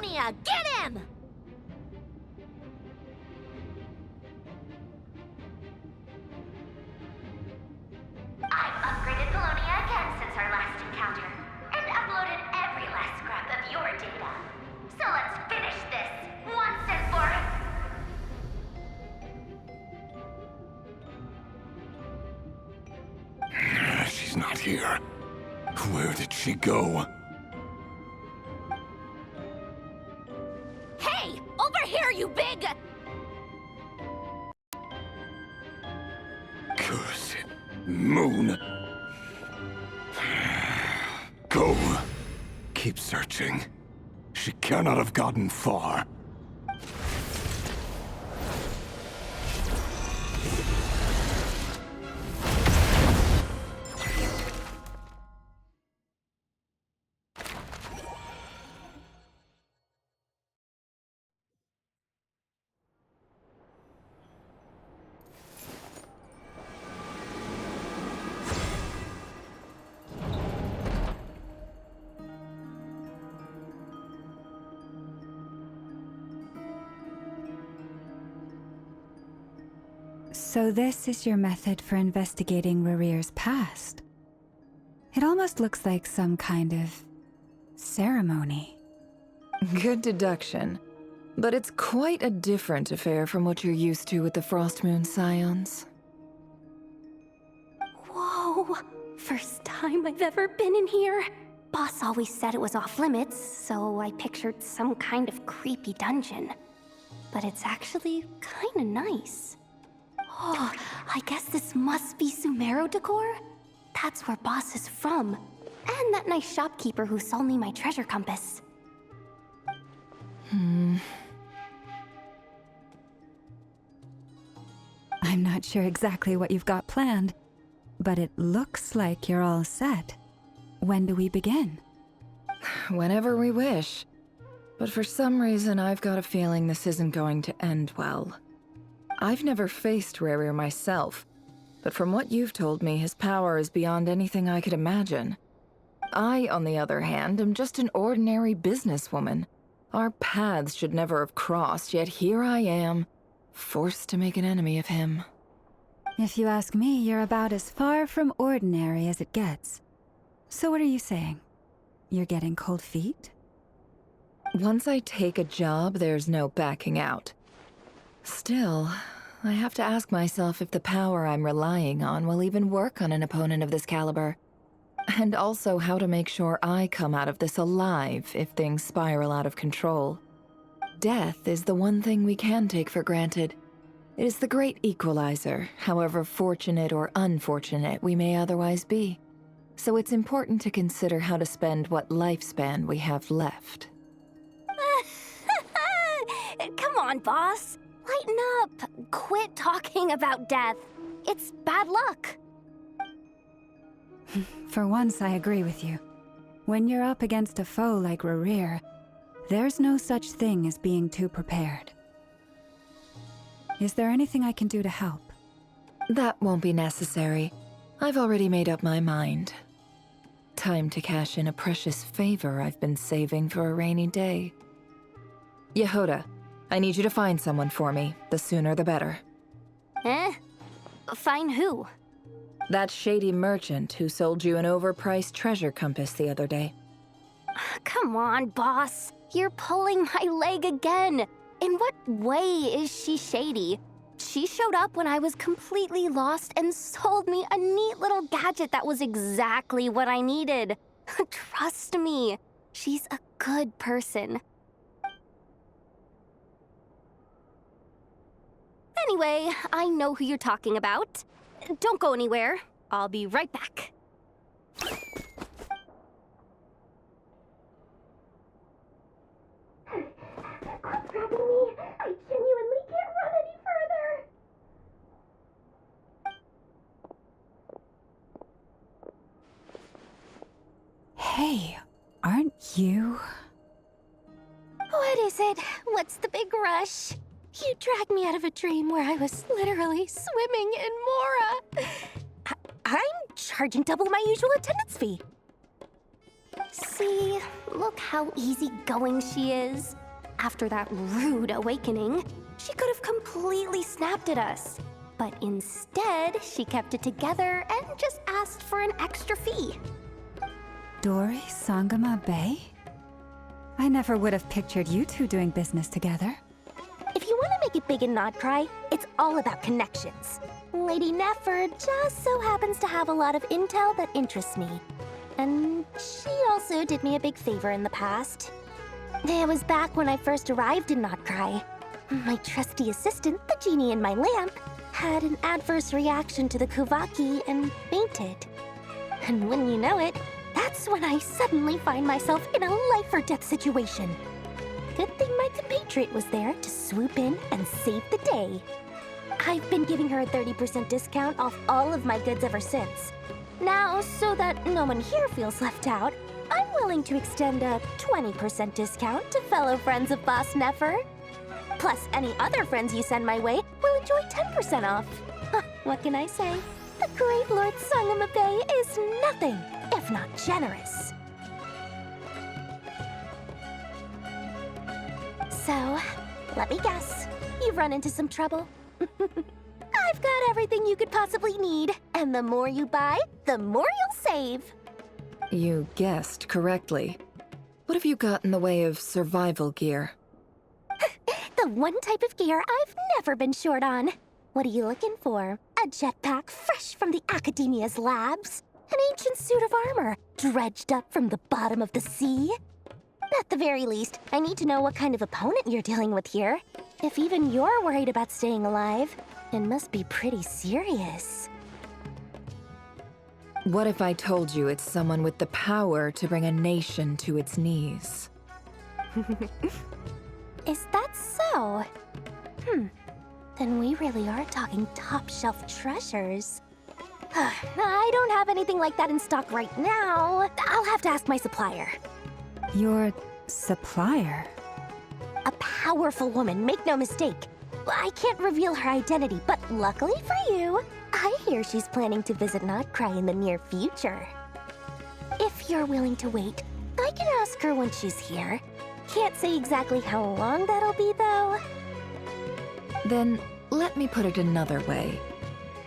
Colonia! Get him! I've upgraded Colonia again since our last encounter, and uploaded every last scrap of your data. So let's finish this, once and for... She's not here. Where did she go? Hey! Over here, you big... Cursed moon. Go. Keep searching. She cannot have gotten far. So this is your method for investigating Rerear's past. It almost looks like some kind of ceremony. Good deduction. But it's quite a different affair from what you're used to with the Frost Moon Scions. Whoa! First time I've ever been in here. Boss always said it was off limits, so I pictured some kind of creepy dungeon. But it's actually kinda nice. Oh, I guess this must be Sumero decor? That's where Boss is from. And that nice shopkeeper who sold me my treasure compass. I'm not sure exactly what you've got planned, but it looks like you're all set. When do we begin? Whenever we wish. But for some reason, I've got a feeling this isn't going to end well. I've never faced Rerear myself, but from what you've told me, his power is beyond anything I could imagine. I, on the other hand, am just an ordinary businesswoman. Our paths should never have crossed, yet here I am, forced to make an enemy of him. If you ask me, you're about as far from ordinary as it gets. So what are you saying? You're getting cold feet? Once I take a job, there's no backing out. Still, I have to ask myself if the power I'm relying on will even work on an opponent of this caliber. And also how to make sure I come out of this alive if things spiral out of control. Death is the one thing we can take for granted. It is the great equalizer, however fortunate or unfortunate we may otherwise be. So it's important to consider how to spend what lifespan we have left. Come on, boss. Lighten up. Quit talking about death. It's bad luck. For once, I agree with you. When you're up against a foe like Rerear, there's no such thing as being too prepared. Is there anything I can do to help? That won't be necessary. I've already made up my mind. Time to cash in a precious favor I've been saving for a rainy day. Yehoda, I need you to find someone for me. The sooner the better. Find who? That shady merchant who sold you an overpriced treasure compass the other day. Come on, boss. You're pulling my leg again. In what way is she shady? She showed up when I was completely lost and sold me a neat little gadget that was exactly what I needed. Trust me, she's a good person. Anyway, I know who you're talking about. Don't go anywhere. I'll be right back. Quit grabbing me. I genuinely can't run any further. Hey, aren't you? What is it? What's the big rush? You dragged me out of a dream where I was literally swimming in Mora. I'm charging double my usual attendance fee. So See, look how easygoing she is. After that rude awakening, she could have completely snapped at us. But instead, she kept it together and just asked for an extra fee. Dori Sangama Bay? I never would have pictured you two doing business together. If you want to make it big in Krai, it's all about connections. Lady Nefer just so happens to have a lot of intel that interests me. And she also did me a big favor in the past. It was back when I first arrived in Krai. My trusty assistant, the genie in my lamp, had an adverse reaction to the Kuvaki and fainted. And wouldn't you know it, that's when I suddenly find myself in a life-or-death situation. Good thing my compatriot was there to swoop in and save the day. I've been giving her a 30% discount off all of my goods ever since. Now, so that no one here feels left out, I'm willing to extend a 20% discount to fellow friends of Boss Nefer. Plus, any other friends you send my way will enjoy 10% off. What can I say? The great Lord Sangama Bay is nothing if not generous. So, let me guess. You've run into some trouble? I've got everything you could possibly need. And the more you buy, the more you'll save. You guessed correctly. What have you got in the way of survival gear? The one type of gear I've never been short on. What are you looking for? A jetpack fresh from the Academia's labs? An ancient suit of armor dredged up from the bottom of the sea? At the very least, I need to know what kind of opponent you're dealing with here. If even you're worried about staying alive, it must be pretty serious. What if I told you it's someone with the power to bring a nation to its knees? Is that so? Then we really are talking top-shelf treasures. I don't have anything like that in stock right now. I'll have to ask my supplier. Your supplier? A powerful woman, make no mistake. I can't reveal her identity, but luckily for you, I hear she's planning to visit Krai in the near future. If you're willing to wait, I can ask her when she's here. Can't say exactly how long that'll be, though. Then, let me put it another way.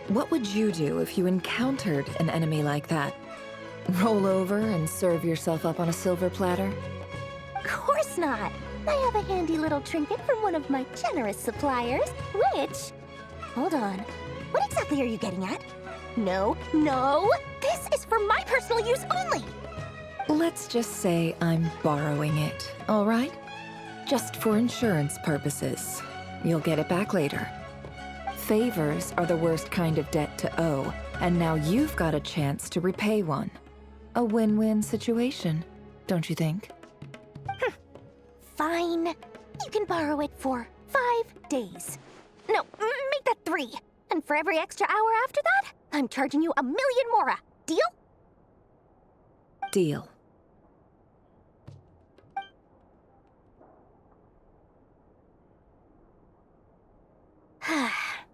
What would you do if you encountered an enemy like that? Roll over and serve yourself up on a silver platter? Of course not! I have a handy little trinket from one of my generous suppliers, which... Hold on. What exactly are you getting at? No, no! This is for my personal use only! Let's just say I'm borrowing it, all right? Just for insurance purposes. You'll get it back later. Favors are the worst kind of debt to owe, and now you've got a chance to repay one. A win-win situation, don't you think? Fine. You can borrow it for 5 days. No, make that 3. And for every extra hour after that, I'm charging you 1 million mora. Deal? Deal.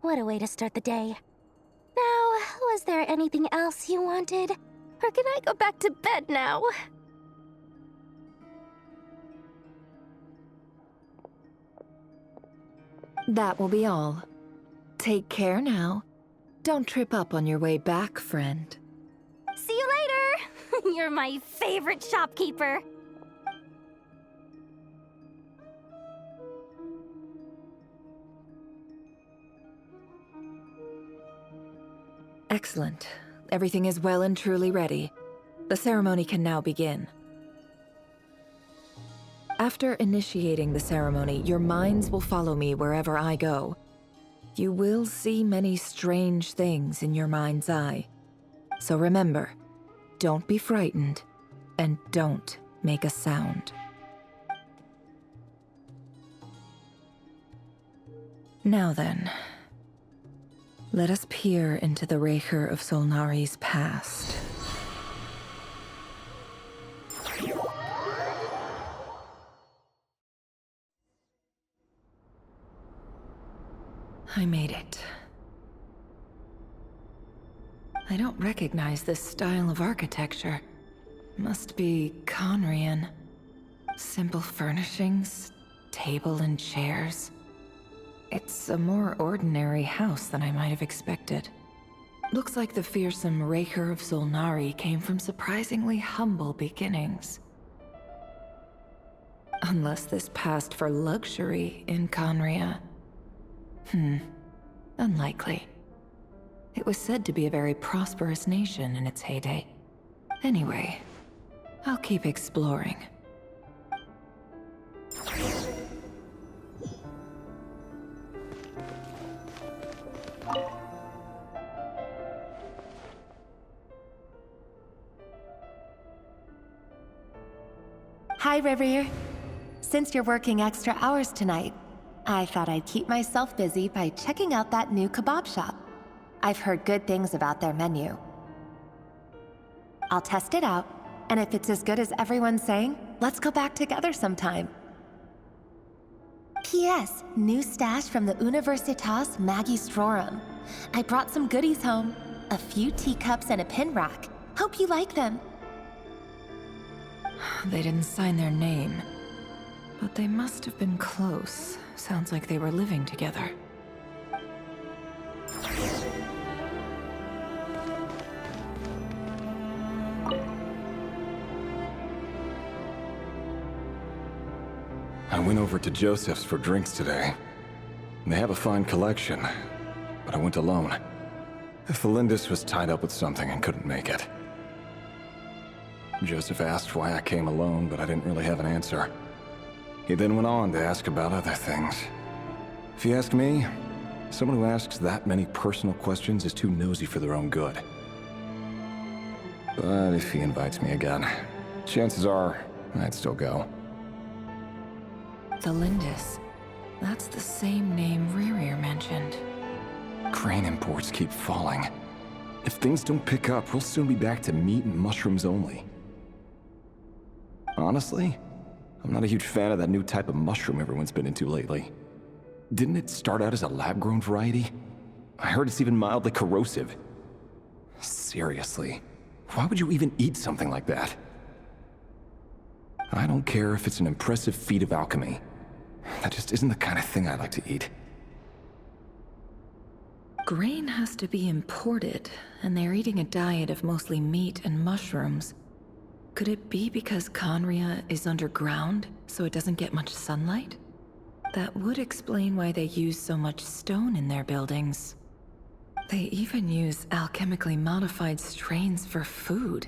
What a way to start the day. Now, was there anything else you wanted? Or can I go back to bed now? That will be all. Take care now. Don't trip up on your way back, friend. See you later! You're my favorite shopkeeper. Excellent. Everything is well and truly ready. The ceremony can now begin. After initiating the ceremony, your minds will follow me wherever I go. You will see many strange things in your mind's eye. So remember, don't be frightened, and don't make a sound. Now then, let us peer into the Raker of Solnari's past. I made it. I don't recognize this style of architecture. Must be Conrian. Simple furnishings, table and chairs. It's a more ordinary house than I might have expected. Looks like the fearsome Raker of Solnari came from surprisingly humble beginnings. Unless this passed for luxury in Conria. Unlikely. It was said to be a very prosperous nation in its heyday. Anyway, I'll keep exploring. Hi, Reverie. Since you're working extra hours tonight, I thought I'd keep myself busy by checking out that new kebab shop. I've heard good things about their menu. I'll test it out, and if it's as good as everyone's saying, let's go back together sometime. P.S. New stash from the Universitas Magistrorum. I brought some goodies home. A few teacups and a pin rack. Hope you like them. They didn't sign their name, but they must have been close. Sounds like they were living together. I went over to Joseph's for drinks today. They have a fine collection, but I went alone. Felindis was tied up with something and couldn't make it. Joseph asked why I came alone, but I didn't really have an answer. He then went on to ask about other things. If you ask me, someone who asks that many personal questions is too nosy for their own good. But if he invites me again, chances are I'd still go. Felindis. That's the same name Rerir mentioned. Crane imports keep falling. If things don't pick up, we'll soon be back to meat and mushrooms only. Honestly, I'm not a huge fan of that new type of mushroom everyone's been into lately. Didn't it start out as a lab-grown variety? I heard it's even mildly corrosive. Seriously, why would you even eat something like that? I don't care if it's an impressive feat of alchemy. That just isn't the kind of thing I like to eat. Grain has to be imported, and they're eating a diet of mostly meat and mushrooms. Could it be because Conria is underground, so it doesn't get much sunlight? That would explain why they use so much stone in their buildings. They even use alchemically modified strains for food.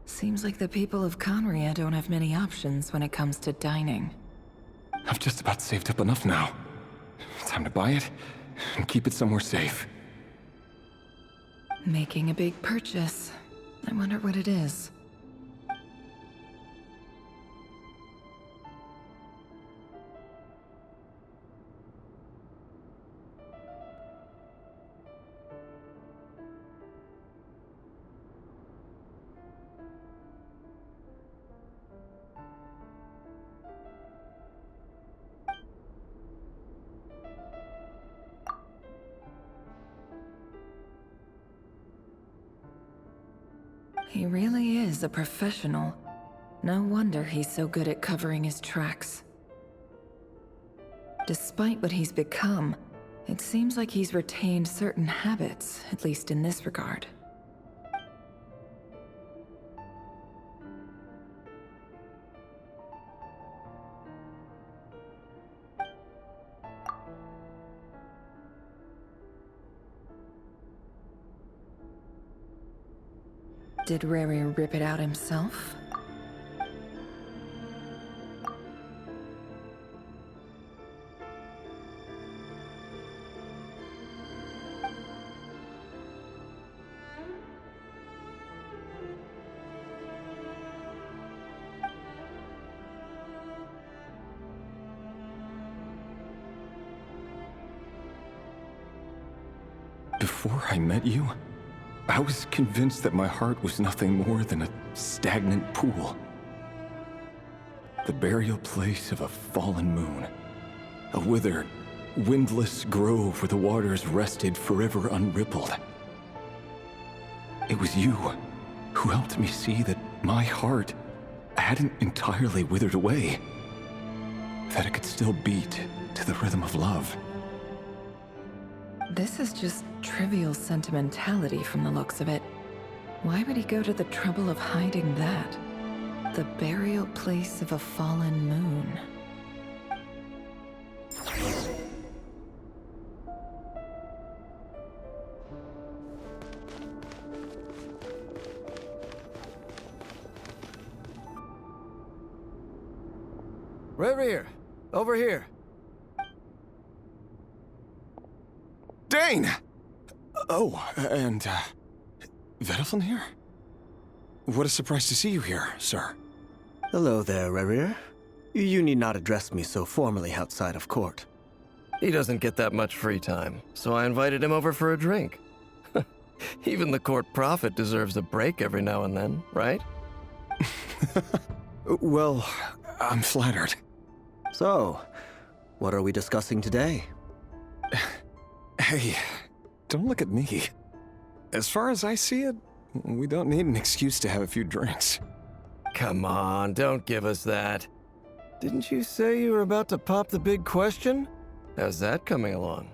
Seems like the people of Conria don't have many options when it comes to dining. I've just about saved up enough now. Time to buy it and keep it somewhere safe. Making a big purchase. I wonder what it is. He really is a professional. No wonder he's so good at covering his tracks. Despite what he's become, it seems like he's retained certain habits, at least in this regard. Did Rary rip it out himself? Before I met you, I was convinced that my heart was nothing more than a stagnant pool. The burial place of a fallen moon. A withered, windless grove where the waters rested forever unrippled. It was you who helped me see that my heart hadn't entirely withered away. That it could still beat to the rhythm of love. This is just trivial sentimentality from the looks of it. Why would he go to the trouble of hiding that? The burial place of a fallen moon. Reverie, over here. Dane! Oh, and, Vediflin here? What a surprise to see you here, sir. Hello there, Reverie. You need not address me so formally outside of court. He doesn't get that much free time, so I invited him over for a drink. Even the court prophet deserves a break every now and then, right? Well, I'm flattered. So, what are we discussing today? Hey, don't look at me. As far as I see it, we don't need an excuse to have a few drinks. Come on, don't give us that. Didn't you say you were about to pop the big question? How's that coming along?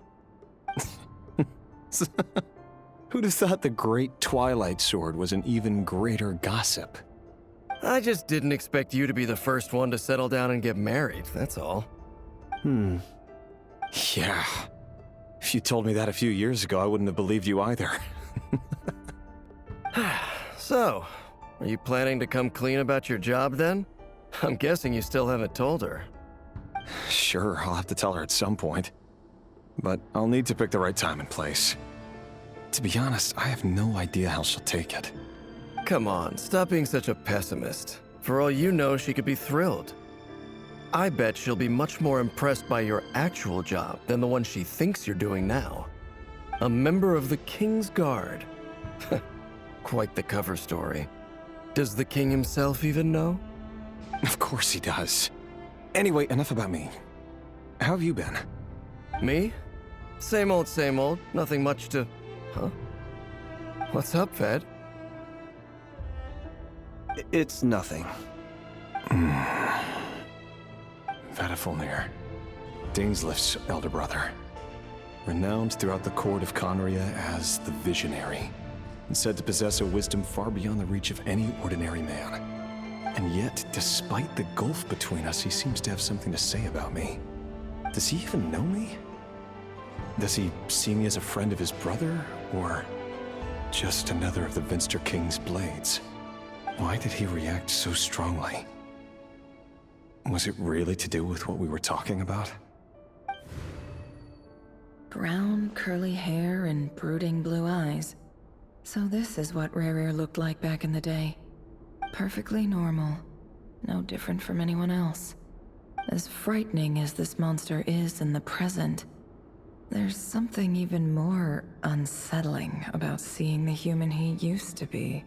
Who'd have thought the great Twilight Sword was an even greater gossip? I just didn't expect you to be the first one to settle down and get married, that's all. Yeah. If you told me that a few years ago, I wouldn't have believed you either. So, are you planning to come clean about your job then? I'm guessing you still haven't told her. Sure, I'll have to tell her at some point. But I'll need to pick the right time and place. To be honest, I have no idea how she'll take it. Come on, stop being such a pessimist. For all you know, she could be thrilled. I bet she'll be much more impressed by your actual job than the one she thinks you're doing now. A member of the King's Guard. Quite the cover story. Does the king himself even know? Of course he does. Anyway, enough about me. How have you been? Me? Same old, same old. Nothing much to... Huh? What's up, Ved? It's nothing. Vediflin, Dainslift's elder brother. Renowned throughout the court of Conria as the Visionary, and said to possess a wisdom far beyond the reach of any ordinary man. And yet, despite the gulf between us, he seems to have something to say about me. Does he even know me? Does he see me as a friend of his brother, or just another of the Vinster King's blades? Why did he react so strongly? Was it really to do with what we were talking about? Brown, curly hair and brooding blue eyes. So this is what Rerir looked like back in the day. Perfectly normal. No different from anyone else. As frightening as this monster is in the present, there's something even more unsettling about seeing the human he used to be.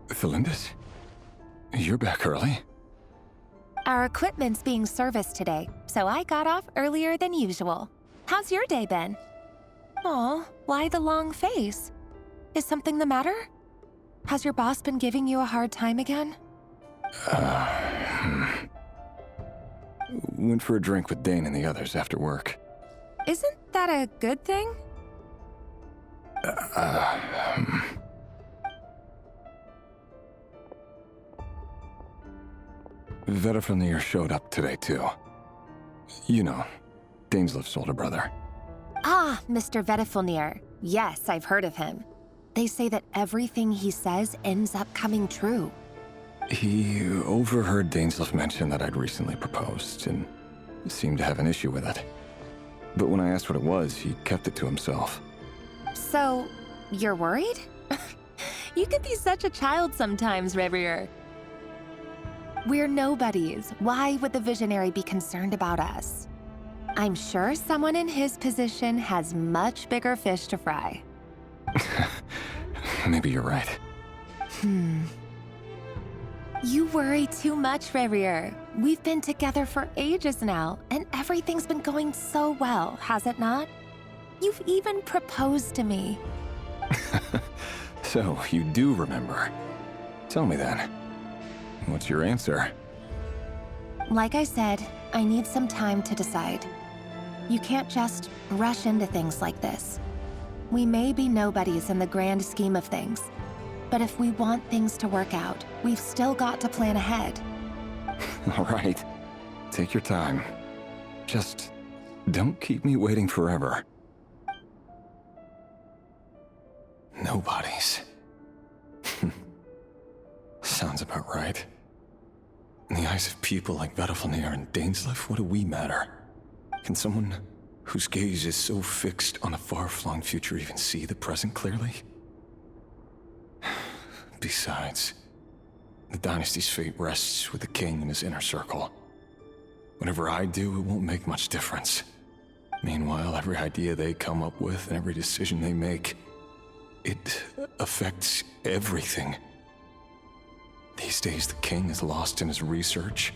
Felindis? You're back early? Our equipment's being serviced today, so I got off earlier than usual. How's your day been? Aw, why the long face? Is something the matter? Has your boss been giving you a hard time again? Went for a drink with Dane and the others after work. Isn't that a good thing? Vediflin showed up today, too. You know, Dainslift's older brother. Ah, Mr. Vediflin. Yes, I've heard of him. They say that everything he says ends up coming true. He overheard Dainslift mention that I'd recently proposed, and seemed to have an issue with it. But when I asked what it was, he kept it to himself. So, you're worried? You can be such a child sometimes, Reverie. We're nobodies. Why would the Visionary be concerned about us? I'm sure someone in his position has much bigger fish to fry. Maybe you're right. You worry too much, Revier. We've been together for ages now, and everything's been going so well, has it not? You've even proposed to me. So, you do remember. Tell me then. What's your answer? Like I said, I need some time to decide. You can't just rush into things like this. We may be nobodies in the grand scheme of things, but if we want things to work out, we've still got to plan ahead. All right. Take your time. Just don't keep me waiting forever. Nobodies. Sounds about right. In the eyes of people like Vedalfnir and Dainsleif, what do we matter? Can someone whose gaze is so fixed on a far-flung future even see the present clearly? Besides, the dynasty's fate rests with the king and his inner circle. Whatever I do, it won't make much difference. Meanwhile, every idea they come up with and every decision they make, it affects everything. These days, the king is lost in his research,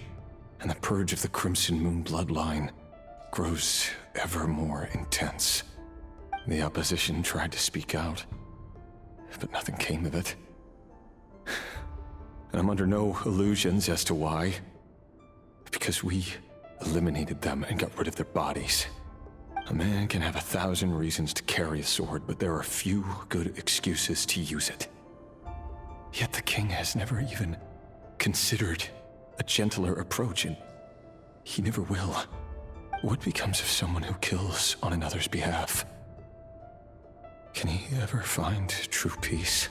and the purge of the Crimson Moon bloodline grows ever more intense. The opposition tried to speak out, but nothing came of it. And I'm under no illusions as to why. Because we eliminated them and got rid of their bodies. A man can have 1,000 reasons to carry a sword, but there are few good excuses to use it. Yet the king has never even considered a gentler approach, and he never will. What becomes of someone who kills on another's behalf? Can he ever find true peace?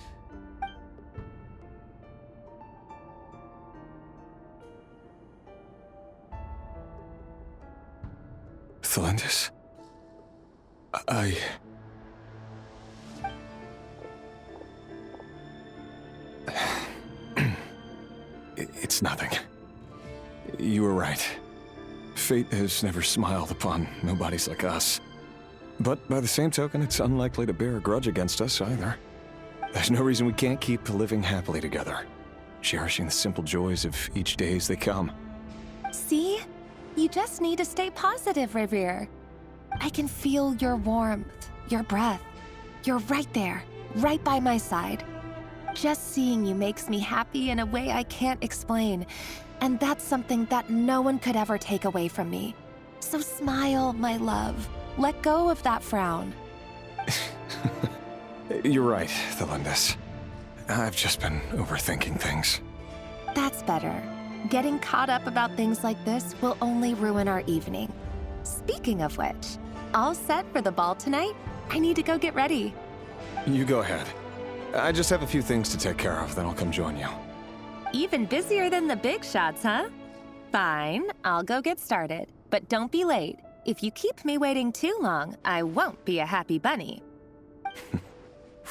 Thelendis? It's nothing. You were right. Fate has never smiled upon nobodies like us. But by the same token, it's unlikely to bear a grudge against us either. There's no reason we can't keep living happily together, cherishing the simple joys of each day as they come. See? You just need to stay positive, Revier. I can feel your warmth, your breath. You're right there, right by my side. Just seeing you makes me happy in a way I can't explain, and that's something that no one could ever take away from me. So smile, my love. Let go of that frown. You're right, Thelendis. I've just been overthinking things. That's better. Getting caught up about things like this will only ruin our evening. Speaking of which, all set for the ball tonight? I need to go get ready. You go ahead. I just have a few things to take care of, then I'll come join you. Even busier than the big shots, huh? Fine, I'll go get started. But don't be late. If you keep me waiting too long, I won't be a happy bunny.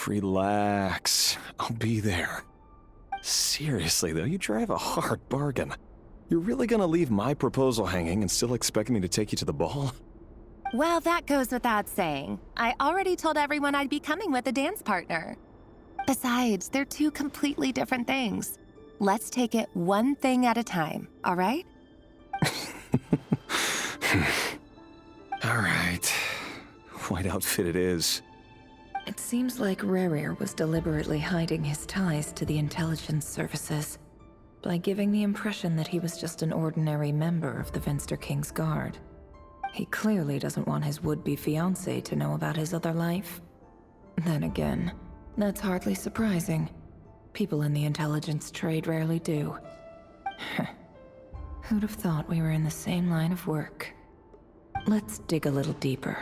Relax. I'll be there. Seriously, though, you drive a hard bargain. You're really gonna leave my proposal hanging and still expect me to take you to the ball? Well, that goes without saying. I already told everyone I'd be coming with a dance partner. Besides, they're two completely different things. Let's take it one thing at a time, all right? All right. White outfit it is. It seems like Rerir was deliberately hiding his ties to the intelligence services by giving the impression that he was just an ordinary member of the Venster King's Guard. He clearly doesn't want his would-be fiancée to know about his other life. Then again, that's hardly surprising. People in the intelligence trade rarely do. Who'd have thought we were in the same line of work? Let's dig a little deeper.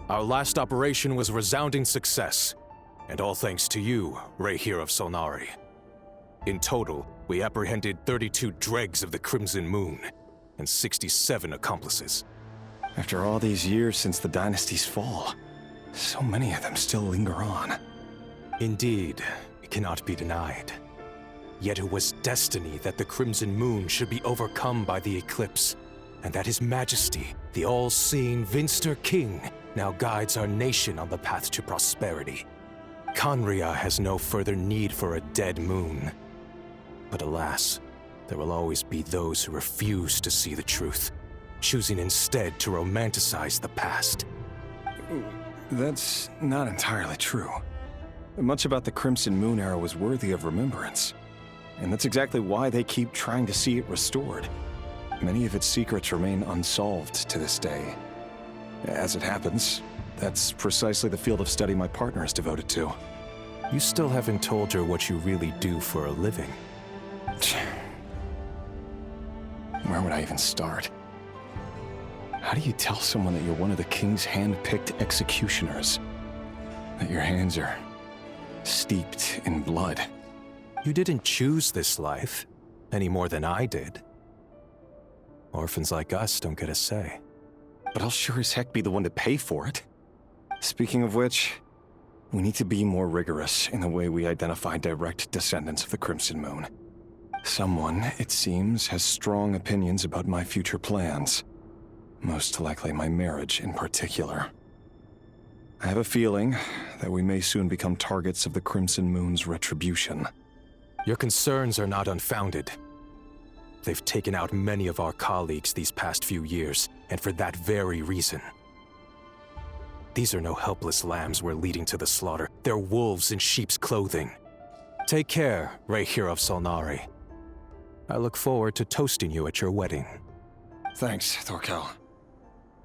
Our last operation was a resounding success, and all thanks to you, Rehier of Solnari. In total, we apprehended 32 dregs of the Crimson Moon, and 67 accomplices. After all these years since the dynasty's fall, so many of them still linger on. Indeed, it cannot be denied. Yet it was destiny that the Crimson Moon should be overcome by the eclipse, and that His Majesty, the all-seeing Vinster King, now guides our nation on the path to prosperity. Conria has no further need for a dead moon. But alas, there will always be those who refuse to see the truth, choosing instead to romanticize the past. That's not entirely true. Much about the Crimson Moon era was worthy of remembrance, and that's exactly why they keep trying to see it restored. Many of its secrets remain unsolved to this day. As it happens, that's precisely the field of study my partner is devoted to. You still haven't told her what you really do for a living. Where would I even start? How do you tell someone that you're one of the king's hand-picked executioners? That your hands are steeped in blood? You didn't choose this life, any more than I did. Orphans like us don't get a say. But I'll sure as heck be the one to pay for it. Speaking of which, we need to be more rigorous in the way we identify direct descendants of the Crimson Moon. Someone, it seems, has strong opinions about my future plans. Most likely my marriage in particular. I have a feeling that we may soon become targets of the Crimson Moon's retribution. Your concerns are not unfounded. They've taken out many of our colleagues these past few years, and for that very reason. These are no helpless lambs we're leading to the slaughter. They're wolves in sheep's clothing. Take care, Reihir of Solnari. I look forward to toasting you at your wedding. Thanks, Thorkel.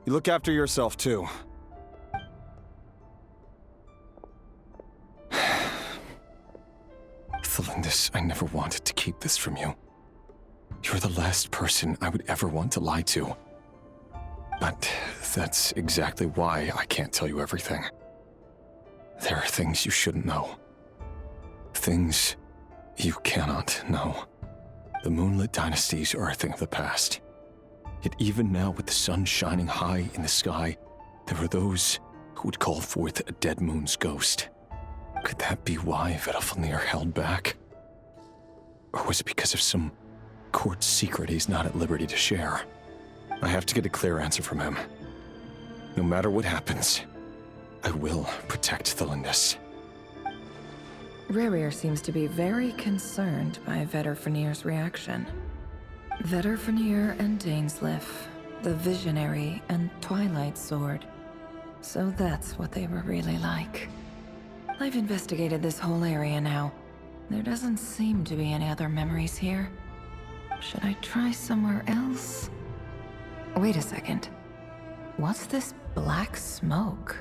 You look after yourself, too. Thelindis, I never wanted to keep this from you. You're the last person I would ever want to lie to. But that's exactly why I can't tell you everything. There are things you shouldn't know. Things you cannot know. The moonlit dynasties are a thing of the past. Yet even now, with the sun shining high in the sky, there are those who would call forth a dead moon's ghost. Could that be why Vedalfnir held back? Or was it because of some court secret he's not at liberty to share? I have to get a clear answer from him. No matter what happens, I will protect Thelindis. Rerir seems to be very concerned by Vedalfnir's reaction. Vedalfnir and Dainsleif, the Visionary and Twilight Sword. So that's what they were really like. I've investigated this whole area now. There doesn't seem to be any other memories here. Should I try somewhere else? Wait a second. What's this black smoke?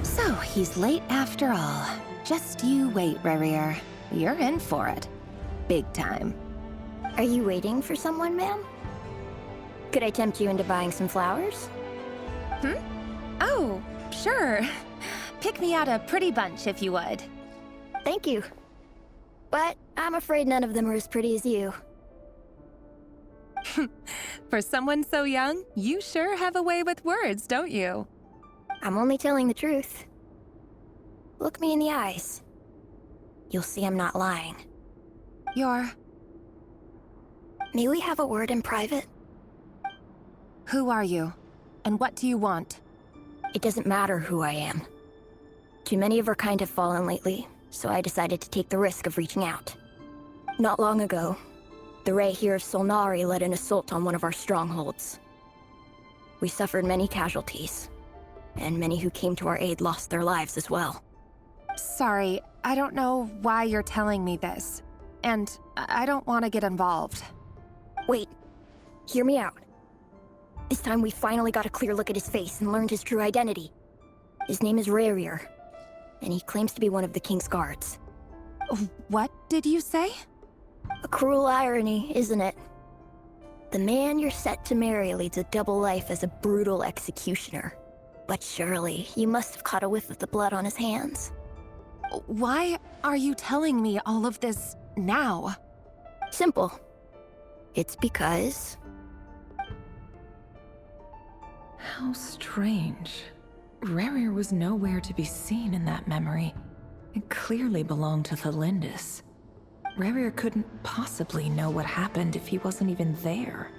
So, he's late after all. Just you wait, Rerir. You're in for it. Big time. Are you waiting for someone, ma'am? Could I tempt you into buying some flowers? Oh, sure. Pick me out a pretty bunch if you would. Thank you. But I'm afraid none of them are as pretty as you. For someone so young, you sure have a way with words, don't you? I'm only telling the truth. Look me in the eyes. You'll see I'm not lying. May we have a word in private? Who are you? And what do you want? It doesn't matter who I am. Too many of our kind have fallen lately, so I decided to take the risk of reaching out. Not long ago, the Reihir of Solnari led an assault on one of our strongholds. We suffered many casualties, and many who came to our aid lost their lives as well. Sorry, I don't know why you're telling me this. And I don't want to get involved. Wait, hear me out. This time we finally got a clear look at his face and learned his true identity. His name is Rerir, and he claims to be one of the King's guards. What did you say? A cruel irony, isn't it? The man you're set to marry leads a double life as a brutal executioner. But surely, you must have caught a whiff of the blood on his hands. Why are you telling me all of this now? Simple. It's because... How strange. Rerir was nowhere to be seen in that memory. It clearly belonged to Thelindis. Rerir couldn't possibly know what happened if he wasn't even there.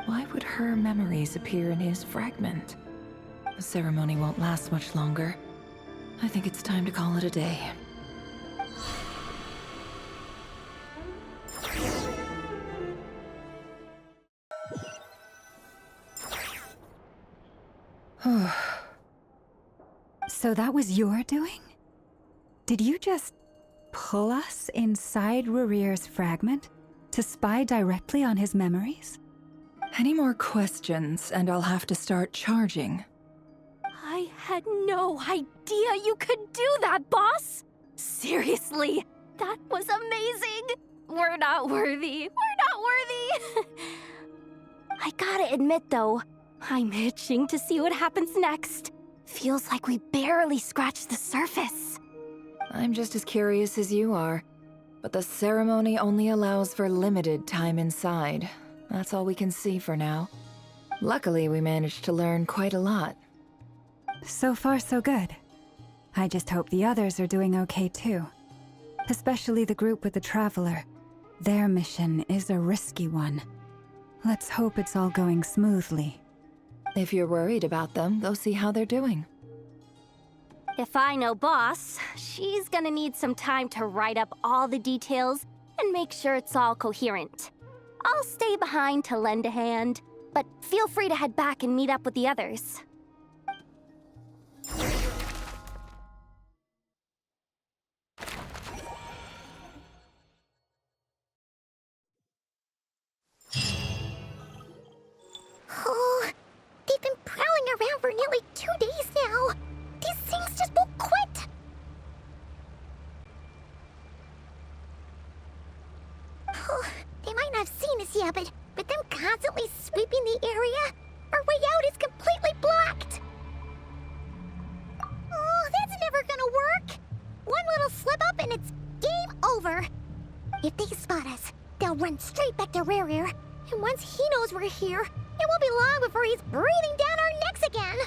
Why would her memories appear in his fragment? The ceremony won't last much longer. I think it's time to call it a day. So that was your doing? Did you just pull us inside Rerir's fragment to spy directly on his memories? Any more questions, and I'll have to start charging. I had no idea you could do that, boss! Seriously, that was amazing! We're not worthy. We're not worthy! I gotta admit, though, I'm itching to see what happens next. Feels like we barely scratched the surface. I'm just as curious as you are, but the ceremony only allows for limited time inside. That's all we can see for now. Luckily, we managed to learn quite a lot. So far, so good. I just hope the others are doing okay too. Especially the group with the Traveler. Their mission is a risky one. Let's hope it's all going smoothly. If you're worried about them, go see how they're doing. If I know Boss, she's gonna need some time to write up all the details and make sure it's all coherent. I'll stay behind to lend a hand, but feel free to head back and meet up with the others. Oh, they've been prowling around for nearly 2 days now. These things just won't quit. Oh, they might not have seen us yet, but them constantly sweeping the area, our way out is completely blocked. Oh, that's never gonna work. One little slip up and it's game over. If they spot us, they'll run straight back to Rerir. And once he knows we're here, it won't be long before he's breathing down our necks again.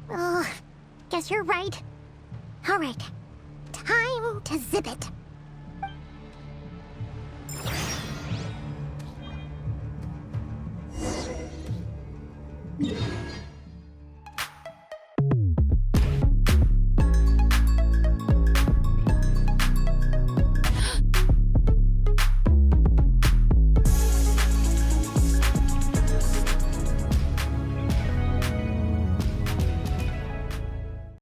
Oh, guess you're right. All right, time to zip it.